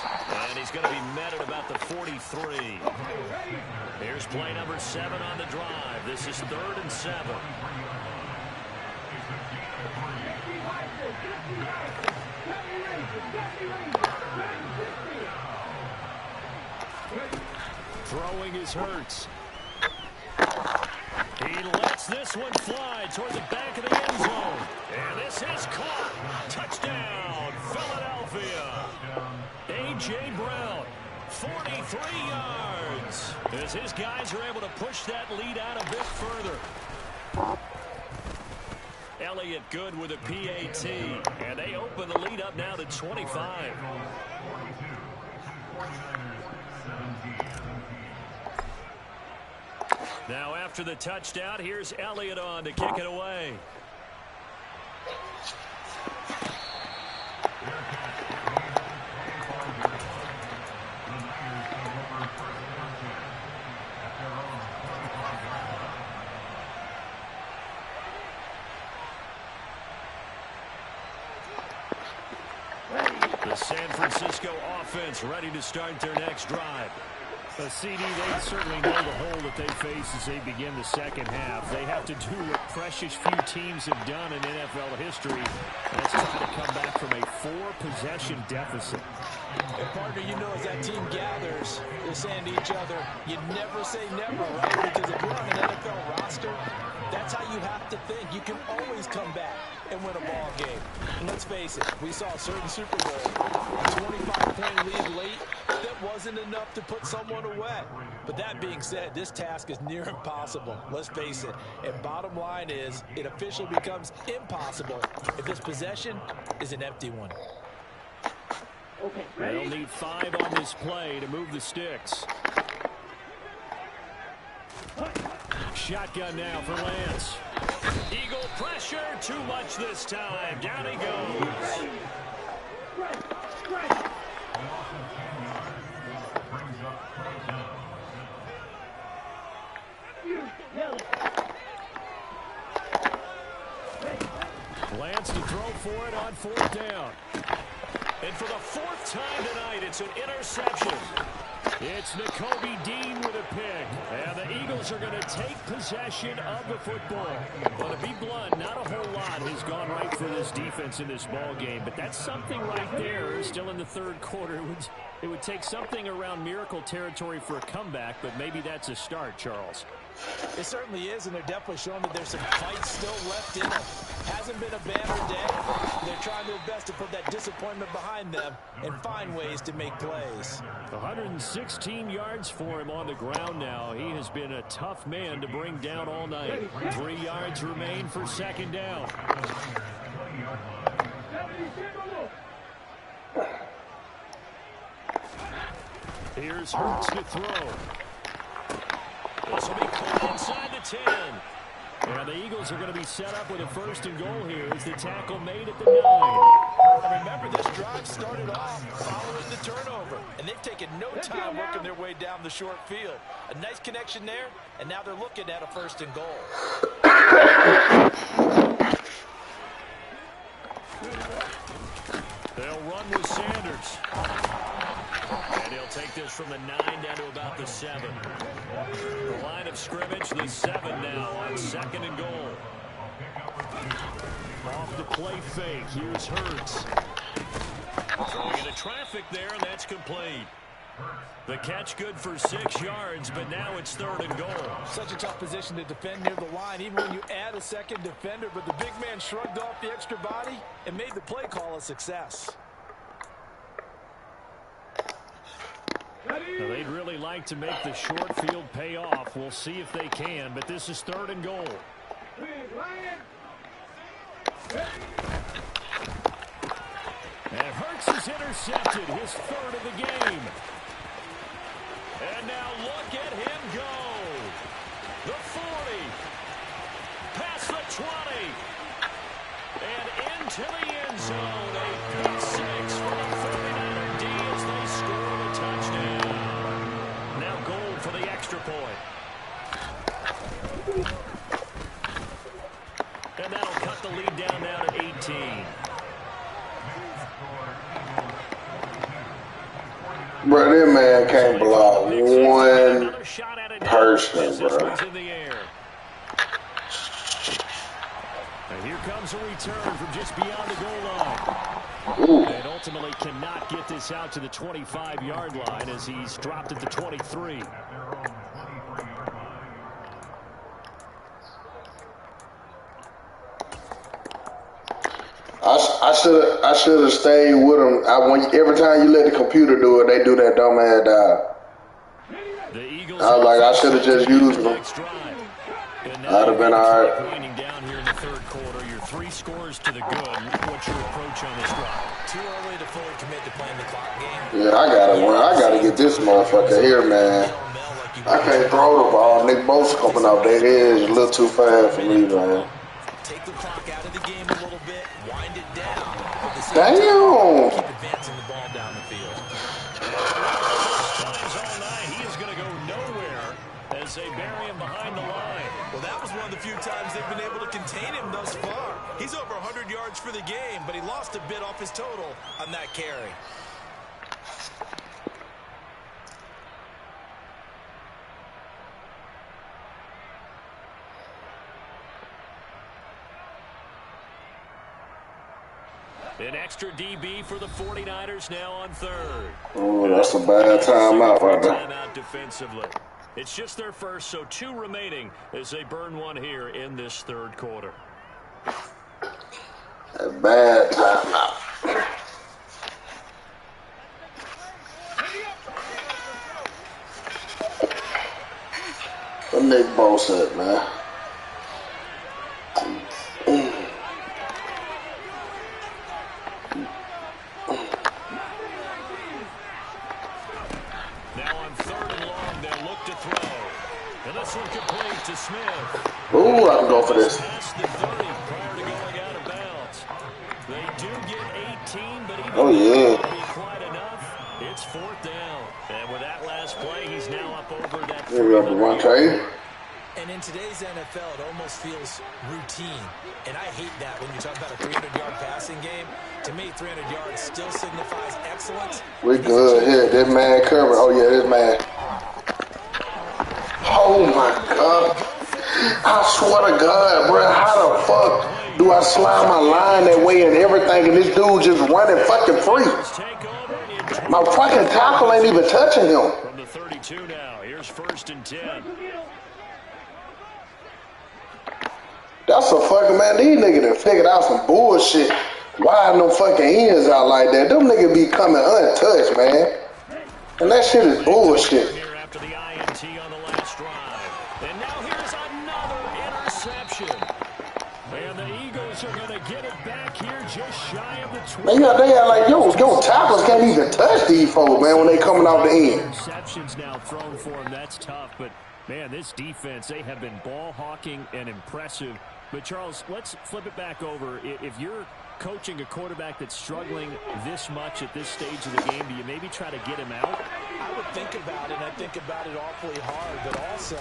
And he's going to be met at about the 43. Here's play number 7 on the drive. This is 3rd and 7. Throwing is Hurts. He lets this one fly toward the back of the end zone. And this is caught. Touchdown, Philadelphia. A.J. Brown, 43 yards. As his guys are able to push that lead out a bit further. Elliott good with a PAT. And they open the lead up now to 25. Now after the touchdown, here's Elliott on to kick it away. The San Francisco offense ready to start their next drive. CD, they certainly know the hole that they face as they begin the second half. They have to do what precious few teams have done in NFL history. That's try to come back from a 4-possession deficit. And partner, you know, as that team gathers, they're saying to each other, you never say never, right? Because if you're on an NFL roster, that's how you have to think. You can always come back and win a ball game. And let's face it, we saw a certain Super Bowl, a 25-point lead late, that wasn't enough to put someone away. But that being said, this task is near impossible. Let's face it. And bottom line is, it officially becomes impossible if this possession is an empty one. They'll need 5 on this play to move the sticks. Shotgun now for Lance. Eagle pressure, too much this time. Down he goes. Lance to throw for it on 4th down. And for the 4th time tonight, it's an interception. It's Nakobe Dean with a pick. And the Eagles are going to take possession of the football. Well, to be blunt, not a whole lot has gone right for this defense in this ball game. But that's something right there. Still in the 3rd quarter. It would take something around miracle territory for a comeback, but maybe that's a start, Charles. It certainly is, and they're definitely showing that there's some fight still left in them. Hasn't been a banner day. They're trying their best to put that disappointment behind them and find ways to make plays. 116 yards for him on the ground now. He has been a tough man to bring down all night. 3 yards remain for 2nd down. Here's Hurts to throw. This will be caught inside the 10. And the Eagles are going to be set up with a 1st and goal here as the tackle made at the 9. And remember, this drive started off following the turnover, and they've taken no time working their way down the short field. A nice connection there, and now they're looking at a 1st and goal. They'll run with Sanders. And he'll take this from the 9 down to about the 7. The line of scrimmage, the 7 now on 2nd and goal. Off the play fake. Here's Hurts. Throwing into traffic there, and that's complete. The catch good for 6 yards, but now it's 3rd and goal. Such a tough position to defend near the line, even when you add a second defender. But the big man shrugged off the extra body and made the play call a success. Now, they'd really like to make the short field pay off. We'll see if they can, but this is 3rd and goal. And Hurts is intercepted, his 3rd of the game. And now look at him go. The 40. Past the 20. And into the end zone. A pick 6 for the 49er D as they score the touchdown. Now goal for the extra point. And that'll cut the lead down now to 18. Bro, this man can't block one person, bro. And here comes a return from just beyond the goal line. Ooh. And ultimately cannot get this out to the 25-yard line as he's dropped at the 23. I should have stayed with him. Every time you let the computer do it, they do that dumb ass dive. I was like, I should have just used them. I'd have been all right. Winding down here in the 3rd quarter, your 3 scores to the good. What's your approach on this drive? Too early to fully commit to playing the clock game. Yeah, I gotta get this motherfucker here, man. I can't throw the ball. Nick Bosa coming off that edge a little too fast for me, man. Take the clock out of the game a little bit, wind it down. Damn! Keep advancing the ball down the field. Times all night, he is going to go nowhere as they bury him behind the line. Well, that was one of the few times they've been able to contain him thus far. He's over 100 yards for the game, but he lost a bit off his total on that carry. An extra DB for the 49ers now on 3rd. Oh, that's a bad timeout right there. Timeout defensively. It's just their first, so 2 remaining as they burn one here in this 3rd quarter. A bad timeout. What Nick Bosa at, man? This one complete to Smith. Ooh, I can go for this. Past the 30 prior to going out of bounds. They do get 18, but even oh, yeah. That be quite enough. It's 4th down. And with that last play, he's now up over that. And in today's NFL, it almost feels routine. And I hate that when you talk about a 300-yard passing game. To me, 300 yards still signifies excellence. We good here. This man covered. Oh, yeah, this man. Oh, my God. I swear to God, bro, how the fuck do I slide my line that way and everything, and this dude just running fucking free? My fucking tackle ain't even touching him. From the 32 now, here's 1st and 10. That's a fucking, man, these niggas done figured out some bullshit. Why no fucking ends out like that? Them niggas be coming untouched, man. And that shit is bullshit. Here after the INT on the last drive. And now here's another interception. And the Eagles are going to get it back here just shy of the 20. Man, they are like, yo, tackles can't even touch these folks, man, when they coming off the end. Interceptions now thrown for him. That's tough, but man, this defense, they have been ball hawking and impressive. But Charles, let's flip it back over. If you're coaching a quarterback that's struggling this much at this stage of the game, do you maybe try to get him out? I would think about it, and I think about it awfully hard, but also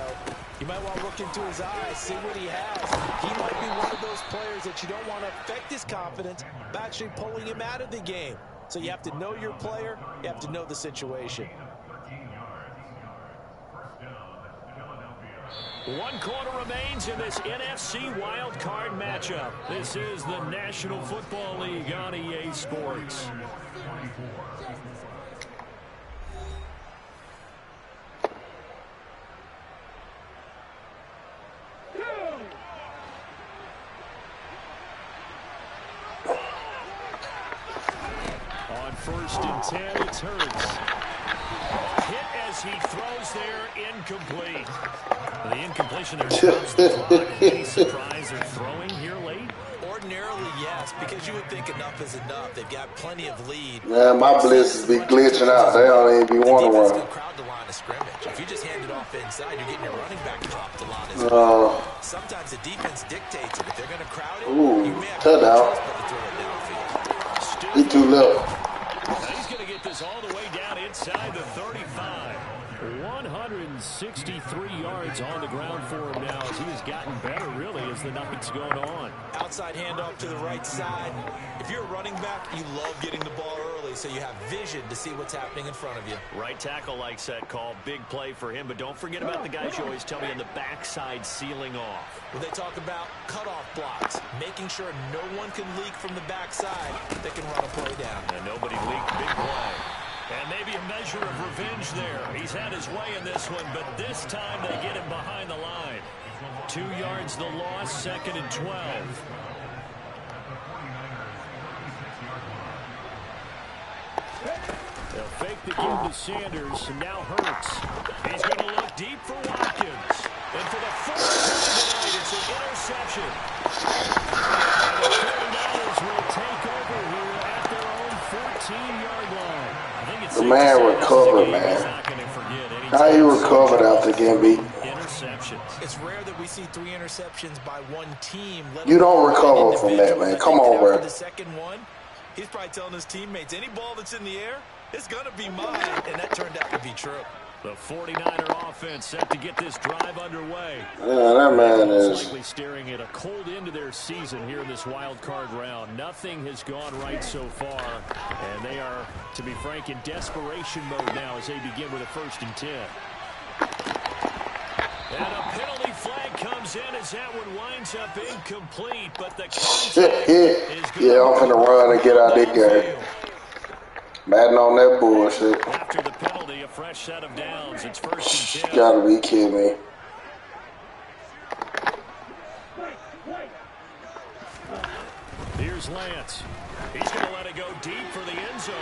you might want to look into his eyes, see what he has. He might be one of those players that you don't want to affect his confidence by actually pulling him out of the game. So you have to know your player, you have to know the situation. 1 quarter remains in this NFC wildcard matchup. This is the National Football League on EA Sports. On 1st and 10, it's Hurts. Hit as he throws there, incomplete. The incompletion there stops the clock. Any surprise they're throwing here late? Ordinarily, yes, because you would think enough is enough. They've got plenty of lead. Man, my blitzes be glitching out. They don't even be wanting to run. Crowd the line of scrimmage. If you just hand it off inside, you're getting your running back dropped a lot as well. Sometimes the defense dictates it. If they're going to crowd it, you may have to throw it downfield. He too low. He's going to get this all the way down inside the 35. 163 yards on the ground for him now as he has gotten better, really, as the night's going on. Outside handoff to the right side. If you're a running back, you love getting the ball early so you have vision to see what's happening in front of you. Right tackle likes that call. Big play for him, but don't forget about the guys you always tell me on the backside sealing off. When they talk about cutoff blocks, making sure no one can leak from the backside, they can run a play down. And nobody leaked. Big play. And maybe a measure of revenge there. He's had his way in this one, but this time they get him behind the line. 2 yards the loss, 2nd and 12. They'll fake the give to Sanders, and now Hurts. He's going to look deep for Watkins. And for the first time tonight, it's an interception. And the 49ers will take over here at their own 14-yard line. The man recovered, man. How he recovered after getting beat? Interceptions. It's rare that we see 3 interceptions by one team. You don't recover from that, man. Come on, bro. The second one, he's probably telling his teammates, any ball that's in the air, it's going to be mine. And that turned out to be true. The 49er offense set to get this drive underway. Yeah, that man is likely staring at a cold end of their season here in this wild card round. Nothing has gone right so far, and they are, to be frank, in desperation mode now as they begin with a 1st and 10. And a penalty flag comes in as that one winds up incomplete, but the contact is good. Yeah, I'm finna run and get out of this game. Batting on that bullshit. After the penalty, a fresh set of downs. It's 1st and 10. Gotta be kidding me. Here's Lance. He's going to let it go deep for the end zone.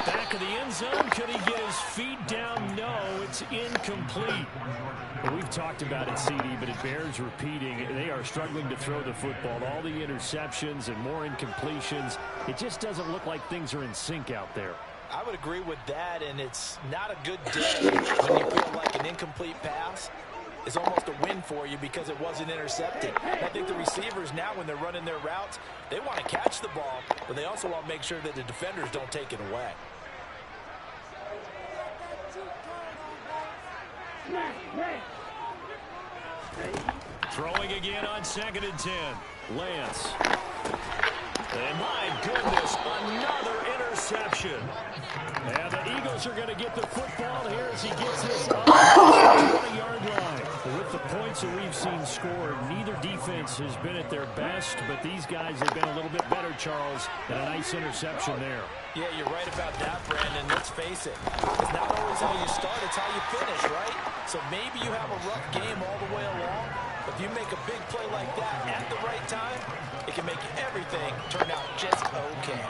Back of the end zone. Could he get his feet down? No, it's incomplete. We've talked about it, CD, but it bears repeating. They are struggling to throw the football. All the interceptions and more incompletions. It just doesn't look like things are in sync out there. I would agree with that, and it's not a good day when you feel like an incomplete pass is almost a win for you because it wasn't intercepted. And I think the receivers now, when they're running their routes, they want to catch the ball, but they also want to make sure that the defenders don't take it away. Throwing again on 2nd and 10. Lance. And my goodness, another interception. And the Eagles are going to get the football here as he gets this up to the 20-yard line. With the points that we've seen scored, neither defense has been at their best, but these guys have been a little bit better, Charles, and a nice interception there. Yeah, you're right about that, Brandon. Let's face it. It's not always how you start, it's how you finish, right? So maybe you have a rough game all the way along, but if you make a big play like that at the right time, it can make everything turn out just okay.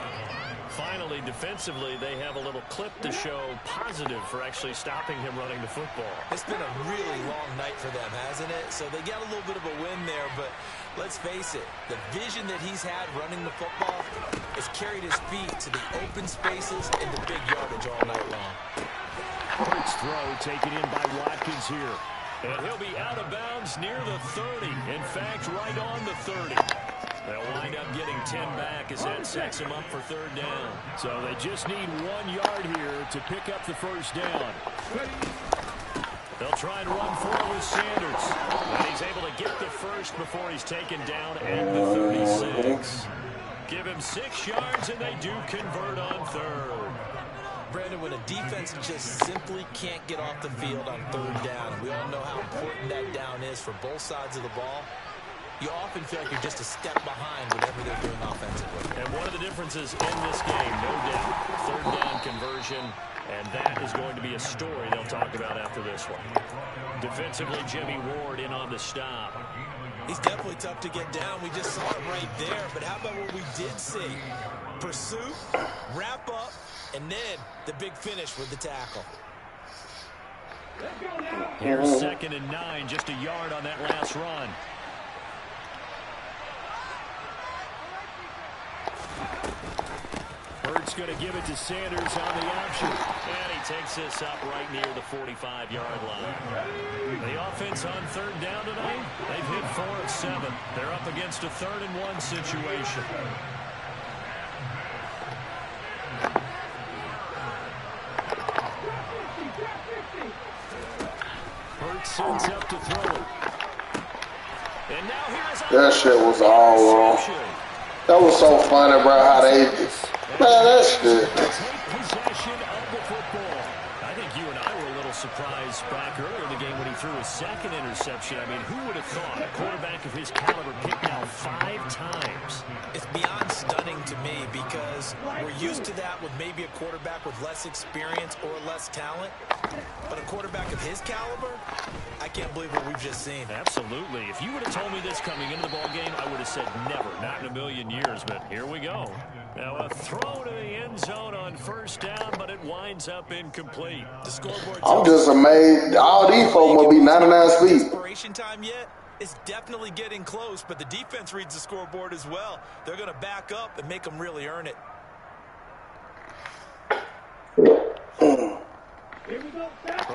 Finally, defensively, they have a little clip to show positive for actually stopping him running the football. It's been a really long night for them, hasn't it? So they got a little bit of a win there, but let's face it, the vision that he's had running the football has carried his feet to the open spaces and the big yardage all night long. Hurts throw taken in by Watkins here. And he'll be out of bounds near the 30. In fact, right on the 30. They'll wind up getting 10 back as that sets them up for third down. So they just need 1 yard here to pick up the first down. They'll try and run forward with Sanders. And he's able to get the first before he's taken down at the 36. Give him 6 yards, and they do convert on third. Brandon, when a defense just simply can't get off the field on third down, we all know how important that down is for both sides of the ball, you often feel like you're just a step behind whatever they're doing offensively. And one of the differences in this game, no doubt, third down conversion, and that is going to be a story they'll talk about after this one. Defensively, Jimmy Ward in on the stop. He's definitely tough to get down. We just saw it right there. But how about what we did see? Pursuit, wrap up, and then the big finish with the tackle. Here's 2nd and 9, just a yard on that last run. Hurts going to give it to Sanders on the option. And he takes this up right near the 45-yard line. The offense on third down tonight, they've hit 4 of 7. They're up against a 3rd and 1 situation. Hurts sends up to throw it. And now here's That shit was all wrong. That was so funny, bro, how they... Man, that shit. Take possession of the football. I think you and I were a little surprised back earlier in the game when he threw his 2nd interception. I mean, who would have thought a quarterback of his caliber picked out 5 times? It's beyond stunning to me because we're used to that with maybe a quarterback with less experience or less talent. But a quarterback of his caliber, I can't believe what we've just seen. Absolutely. If you would have told me this coming into the ball game, I would have said never, not in a million years. But here we go. Now a throw to the end zone on first down, but it winds up incomplete. The scoreboard. I'm just amazed. All these folks must be 99 speed. Expiration time yet? It's definitely getting close, but the defense reads the scoreboard as well. They're going to back up and make them really earn it. From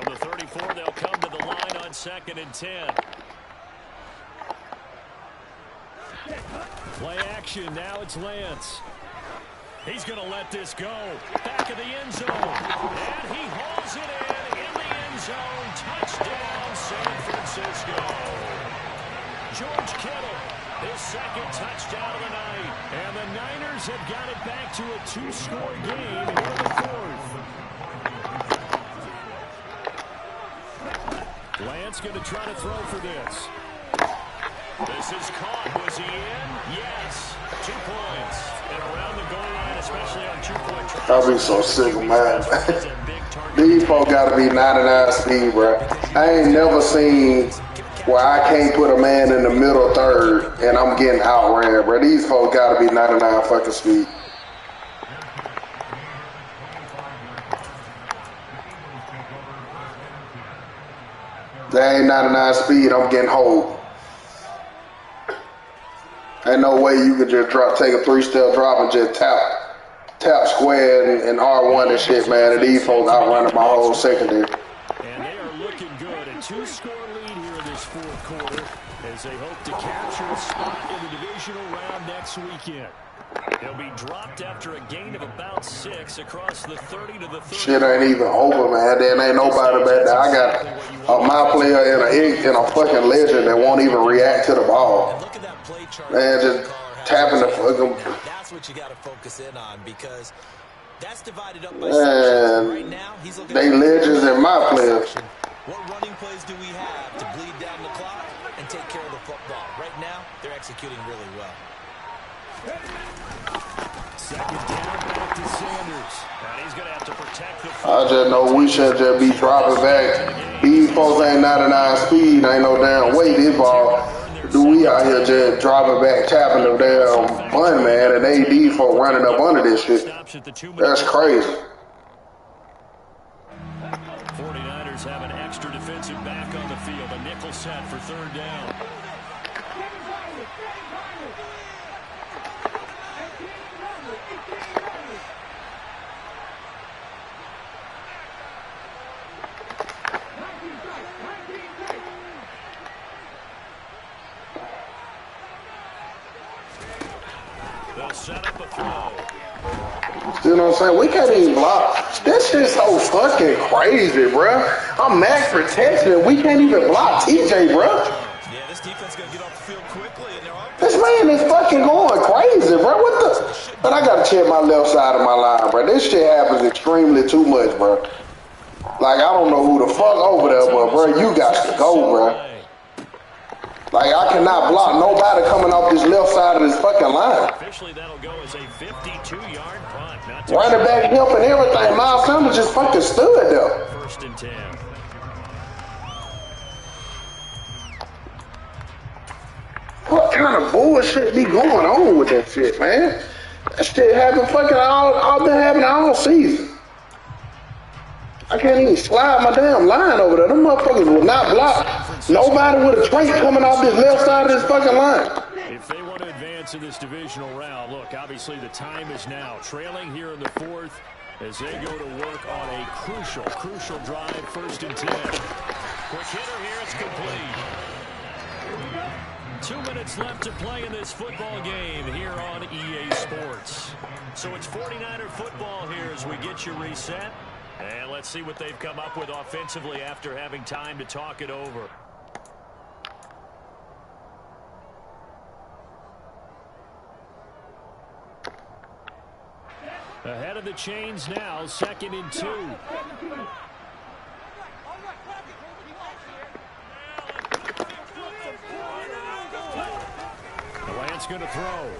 the 34, they'll come to the line on 2nd and 10. Play action. Now it's Lance. He's going to let this go. Back of the end zone. And he hauls it in the end zone. Touchdown, San Francisco. George Kittle, his 2nd touchdown of the night. And the Niners have got it back to a 2-score game here in the 4th. Lance going to try to throw for this. This is caught. Was he in? Yes. 2 points. And around the goal line, especially on 2-point tries. I'll be so sick of man. These folks got to be 99 speed, bro. I ain't never seen where I can't put a man in the middle third and I'm getting outran, bro. These folks got to be 99 fucking speed. They ain't 99 speed, I'm getting hold. Ain't no way you could just take a 3-step drop and just tap square and R1 and shit, man. And these folks outrunning my whole secondary. And they are looking good. A 2-score lead here in this 4th quarter as they hope to capture a spot in the divisional round next weekend. They'll be dropped after a gain of about 6 across the 30 to the 30. Shit ain't even over, man. There ain't nobody back there. I got my player and a fucking legend that won't even react to the ball. Look at that play chart. Man, just tapping the fucking. That's what you got to focus in on because that's divided up by man, right now. He's looking they legends and my players. What running plays do we have to bleed down the clock and take care of the football? Right now, they're executing really well. 2nd down, back to Sanders. And he's going to have to protect the I just know we should just be dropping back. These folks ain't 99 speed. Ain't no damn way this ball. Do we out here just dropping back, tapping the damn bun, man, and these folks running up under this shit. That's crazy. 49ers have an extra defensive back on the field. A nickel set for 3rd down. You know what I'm saying? We can't even block. This shit's so fucking crazy, bruh. I'm max protection. We can't even block TJ, bruh. Yeah, this defense gonna get off the field quickly, and this man is fucking going crazy, bro. What the? But I gotta check my left side of my line, bro. This shit happens extremely too much, bro. Like, I don't know who the fuck over there, but bro, you got to go, bro. Like, I cannot block nobody coming off this left side of this fucking line. Officially, that'll go as a 52-yard punt. Running back help and everything. Miles Sanders just fucking stood there. 1st and 10. What kind of bullshit be going on with that shit, man? That shit happened fucking all been happening all season. I can't even slide my damn line over there. Them motherfuckers will not block nobody with a trait coming off this left side of this fucking line. If they want to advance in this divisional round, look, obviously the time is now. Trailing here in the 4th as they go to work on a crucial drive, 1st and 10. Quick hitter here, it's complete. 2 minutes left to play in this football game here on EA Sports. So it's 49er football here as we get you reset. And let's see what they've come up with offensively after having time to talk it over. Ahead of the chains now, 2nd and 2. Lance going to throw.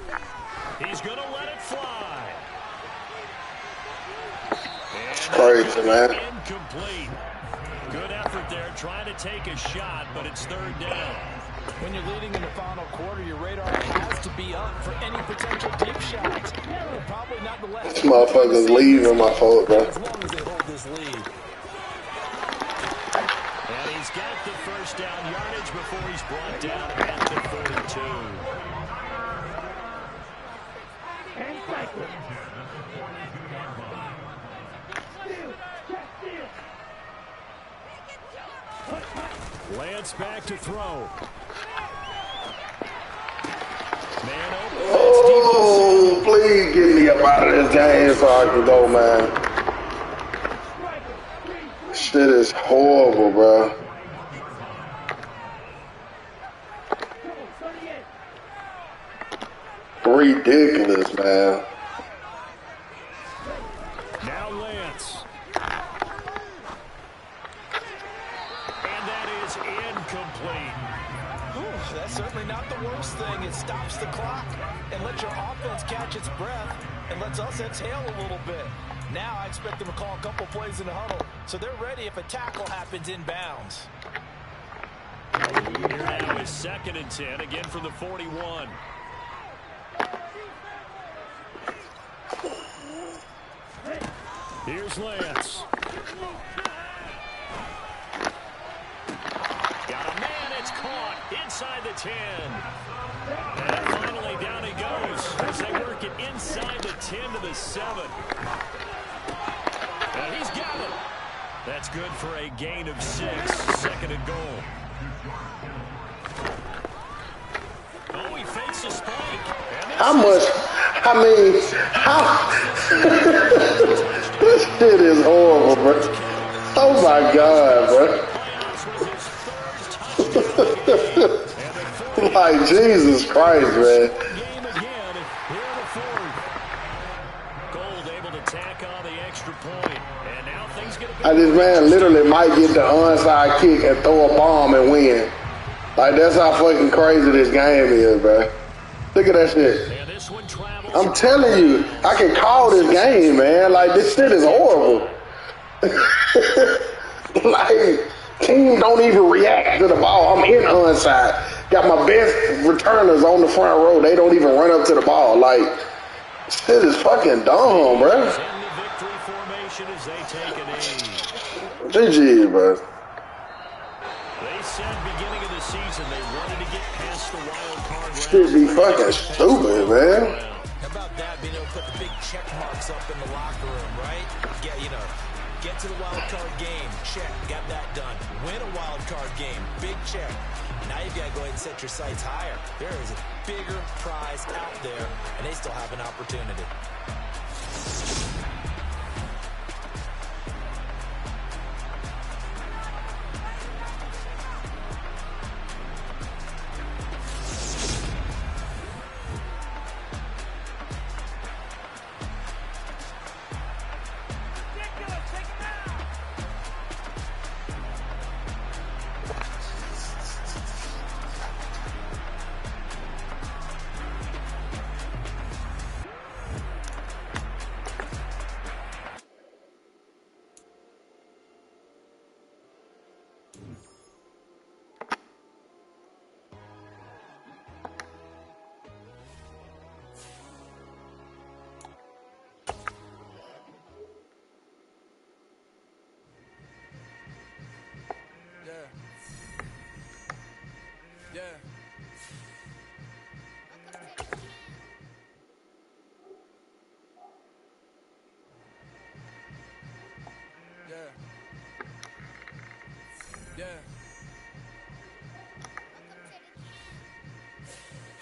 He's going to let it fly. It's crazy, man. Incomplete. Good effort there, trying to take a shot, but it's 3rd down. When you're leading in the final quarter, your radar has to be up for any potential deep shots. Probably not the left. This motherfucker's leaving my fault, bro. As long as they hold this lead. And he's got the 1st down yardage before he's brought down at the 32. Lance back to throw. Man open. Oh, please get me up out of this game so I can go, man. Shit is horrible, bro. Ridiculous, man. Now Lance. And that is incomplete. Ooh, that's certainly not the worst thing. It stops the clock and lets your offense catch its breath and lets us exhale a little bit. Now I expect them to call a couple plays in the huddle so they're ready if a tackle happens inbounds. Here now is 2nd and 10, again from the 41. Here's Lance. Got a man, it's caught inside the 10. And finally down he goes as they work it inside the 10 to the 7. And he's got it. That's good for a gain of 6, 2nd and goal. Oh, he fakes a spike. How much? I mean, how? This shit is horrible, bro. Oh my God, bro. Like, Jesus Christ, man. This man literally might get the onside kick and throw a bomb and win. Like, that's how fucking crazy this game is, bro. Look at that shit. I'm telling you, I can call this game, man. Like, this shit is horrible. Like, teams don't even react to the ball. I'm in onside. Got my best returners on the front row. They don't even run up to the ball. Like, shit is fucking dumb, bro. GG, bro. They said beginning of the season they wanted to get past the wild card round. Shit be fucking stupid, man. How about that, being able to put the big check marks up in the locker room, right? Yeah, you know, Get to the wild card game. Check. Got that done. Win a wild card game. Big check. Now you've got to go ahead and set your sights higher. There is a bigger prize out there, and they still have an opportunity.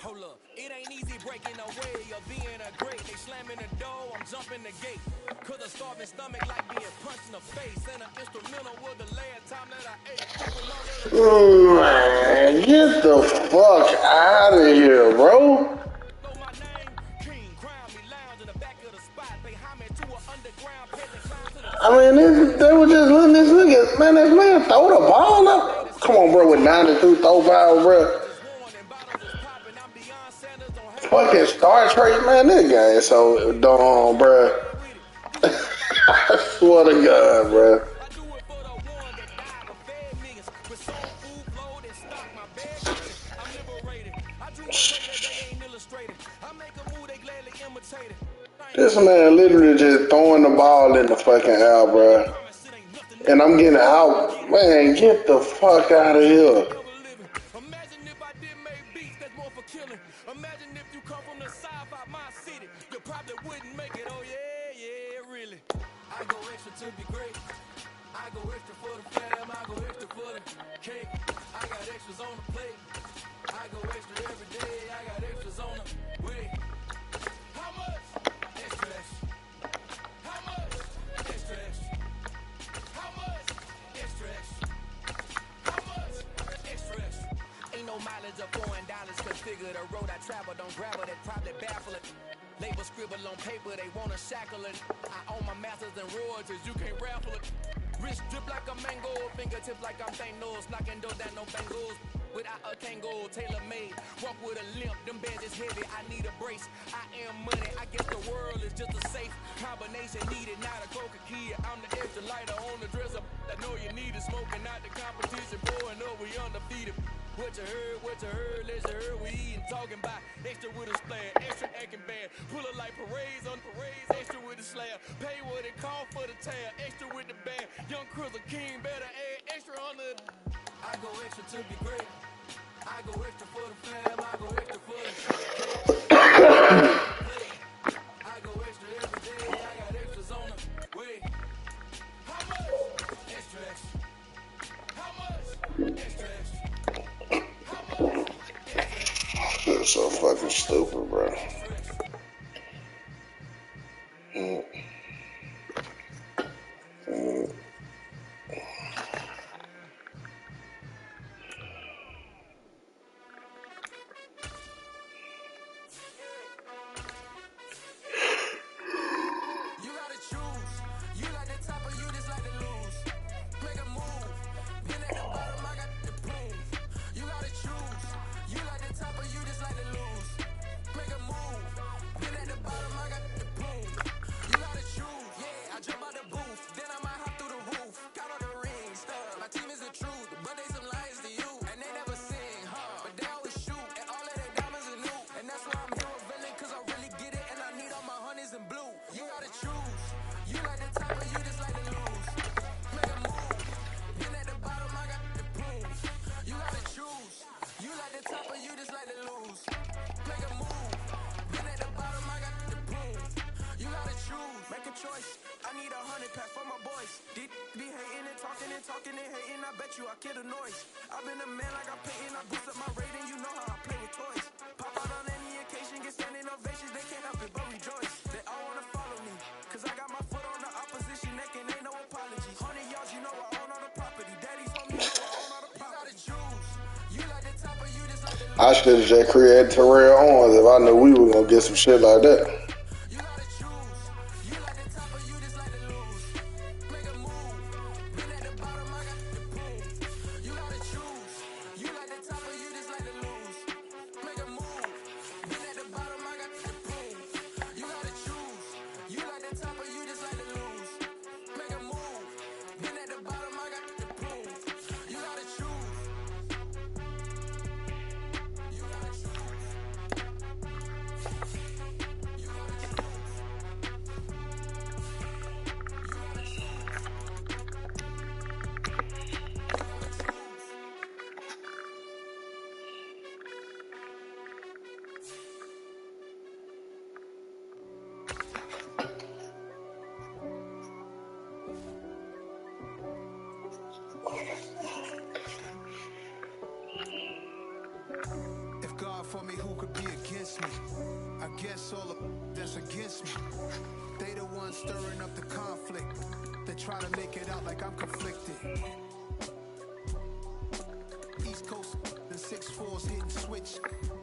Hold up, it ain't easy breaking away or being a great. They slamming the door, I'm jumping the gate. Cause a starving stomach like being punched in the face. And an instrumental was the last time that I ate. Man, get the fuck out of here, bro. Know my name? King, crown me, lounge in the back of the spot. Pay homage to an underground peasant clown to the I mean, they were just letting this nigga, man, this man throw the ball up. Come on, bro, with 92 throw ball, bro. Fucking Star Trek, man, this guy is so dumb, bro. I swear to God, bro. This man literally just throwing the ball in the fucking air, bro. And I'm getting out. Man, get the fuck out of here. Imagine if I didn't make beats that's more for killing. Imagine if you come from the south out my city. You probably wouldn't make it. Oh yeah, really. I go extra to be great. I go extra for the fam. I go extra for the cake. I got extras on the plate. I go extra every day. I got extras on the way. How much? Extra, extra. How much? Extra, extra. How much? Extra, extra. How much? Extra, extra. Ain't no mileage of $4 configure the road I travel. Don't gravel that probably baffle it. Label scribble on paper, they wanna shackle it. I own my masters and royalties, you can't raffle it. Wrist drip like a mango, fingertips like I'm Thanos, knocking doors down no bangles. Without a Kango, tailor-made, walk with a limp, them bands is heavy, I need a brace. I am money, I guess the world is just a safe combination needed, not a coca key. I'm the extra lighter on the dresser, I know you need it, smoking out the competition, pouring up, we undefeated. What you heard, let's hear we eatin', talking about extra with a splash, extra acting bad, pull it like parades on parades, extra with the slab, pay what it cost for the tab, extra with the band, young Chris a king, better add extra on the. I go extra to be great, I go extra for the fam, I go extra for the I go extra every day, I got extras on the way. How much? Extra, extra. How much? Extra, extra. This is so fucking stupid, bro. a choice. I need 100 pack for my boys. These be hating and talking and hating. I bet you I kill the noise. I've been a man like I'm painting. I boost up my rating. You know how I play with toys. Pop out on any occasion, get standing ovations. They can't help it but rejoice. They all wanna follow me, cause I got my foot on the opposition neck and ain't no apologies. 100 yards, you know I own all the property. Daddy's home, you know I own all the property. You gotta choose. You like the top or you just like the low. I should have just created Terrell Owens if I knew we were gonna get some shit like that. You gotta choose. You like the top or you just like the lose. Make a move. Been at the bottom, I got the prove. You gotta choose. You like the top or you just like the lose. Make a move. Been at the bottom, I got the prove. You gotta choose. You like the top or you just like the lose. Make a move. Been at the bottom, I got the prove. You gotta choose. You gotta choose. If God for me, who could be against me? I guess all of that's against me. They the ones stirring up the conflict. They try to make it out like I'm conflicted. East Coast, the 6'4's hitting switch.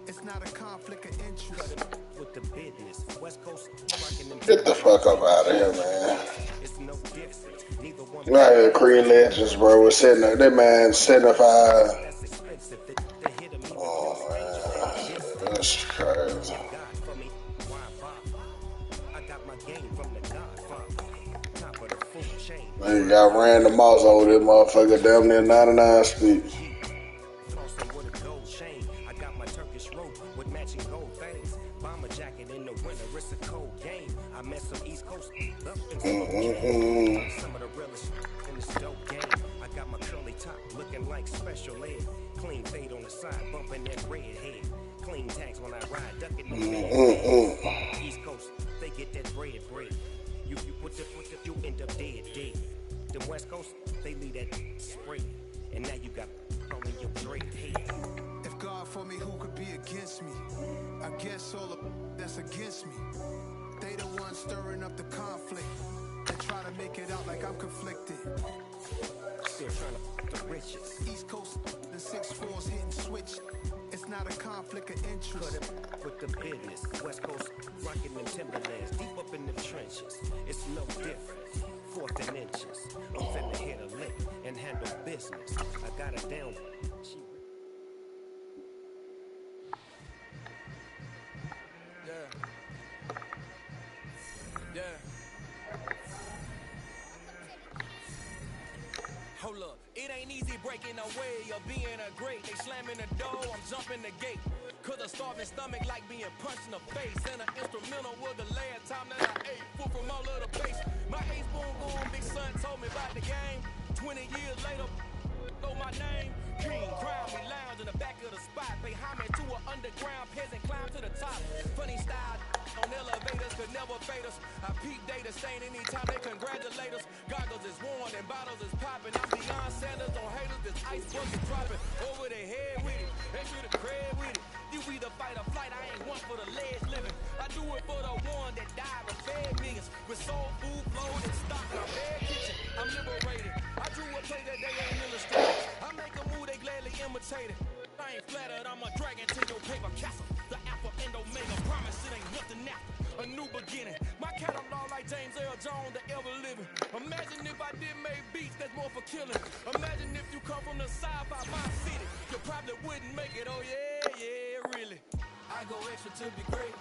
It's not a conflict of interest. With the business, West Coast rocking them. Get the fuck up out of here, man. It's no difference. Neither one. You out here, Creed Legends, bro. We're sitting there. That man 75. That's expensive. They hit him. Oh, man. That's crazy. God for me. Why bother? I got my game from the Godfather. Top of the food chain. Man, you got Random Moss over this motherfucker damn near 99 speed. Flossing with a gold chain. I got my Turkish rope with matching gold things. Bomber jacket in the winter. It's a cold game. I met some East Coast up in some of the realest in this dope game. I got my curly top looking like special ed. Clean fade on the side, bumping that red head. Clean tags when I ride, ducking the bed. East Coast, they get that bread. You end up dead. The West Coast, they leave that spread. And now you got only your dread head. If God for me, who could be against me? I guess all of that's against me. They the ones stirring up the conflict. They try to make it out like I'm conflicted. Still trying to the riches. East Coast, the 6'4's hitting switch. It's not a conflict of interest. With the business, West Coast rocking them Timberlands, deep up in the trenches. It's no different. Fourth and inches. I'm finna hit a lick and handle business. I got it down. Yeah. Hold up, it ain't easy breaking away or being a great. They slamming the door, I'm jumping the gate. Cause a starving stomach like being punched in the face. And an instrumental was the last time that I ate. Food from all of the base. My ace boom boom, big son told me about the game. 20 years later, know my name. King crown, we lounge in the back of the spot. Pay homage to an underground peasant, climb to the top. Funny style on elevators could never fade us. I peep data stain anytime they congratulate us. Goggles is worn and bottles is popping. I'm beyond Sanders on haters, this ice bucket dropping. Over their head with it, extra the cred with it. You either fight or flight, I ain't one for the ledge living. I do it for the one that died and fed millions. With soul food, flowed and stock, my bad kitchen. I'm liberated. I drew a play that they ain't illustrated. I make a move, they gladly imitate it. I ain't flattered, I'm a dragon to your paper castle. The alpha and omega, promise it ain't nothing after. A new beginning. My catalog like James Earl Jones, the ever living. Imagine if I did make beats that's more for killing. Imagine if you come from the south out my city. You probably wouldn't make it, oh yeah, really. I go extra to be great.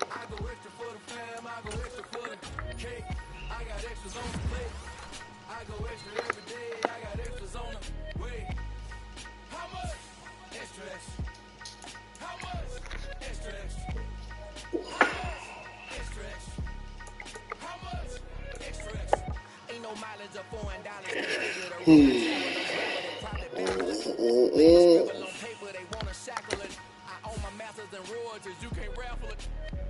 I go extra for the fam, I go extra for the cake. I got extras on the plate. I go extra every day, I got extras on the way. How much? Extra, extra. How much? Extra, extra. How much? Extra, extra. How much? Extra, extra. Ain't no mileage of $4. On paper, they wanna shackle it. I own my masters and royalties, you can't raffle it.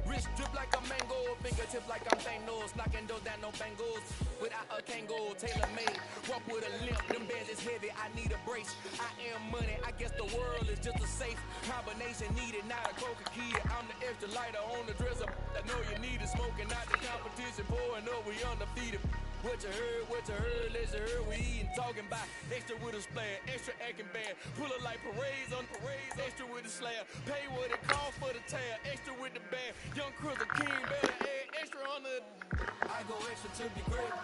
Wrist drip like a mango, fingertips like I'm Thanos, knocking those down, no bangles. Without a Kango, tailor made. Walk with a limp, them bands is heavy, I need a brace. I am money, I guess the world is just a safe combination needed, not a coca key. I'm the extra lighter on the dresser. I know you need it, smoking out the competition, pouring up, we undefeated. What you heard, let's hear we eatin', talking about extra with a splash, extra acting bad, pull it like parades on parades, extra with the slab, pay what it costs for the tab, extra with the band, young Cruiser King, better add extra on the. I go extra to be great,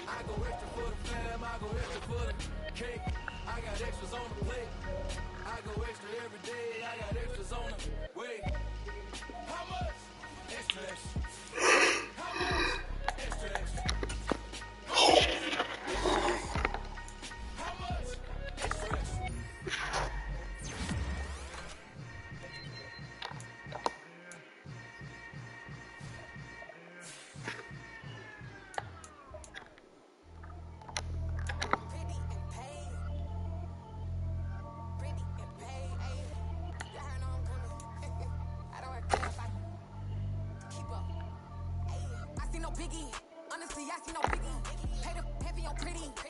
I go extra for the fam, I go extra for the cake, I got extras on the plate, I go extra every day, I got extras on the way. How much? Extra, extra. How much? Extra, extra. Biggie, honestly, I see no biggie. Pay the heavy on pretty.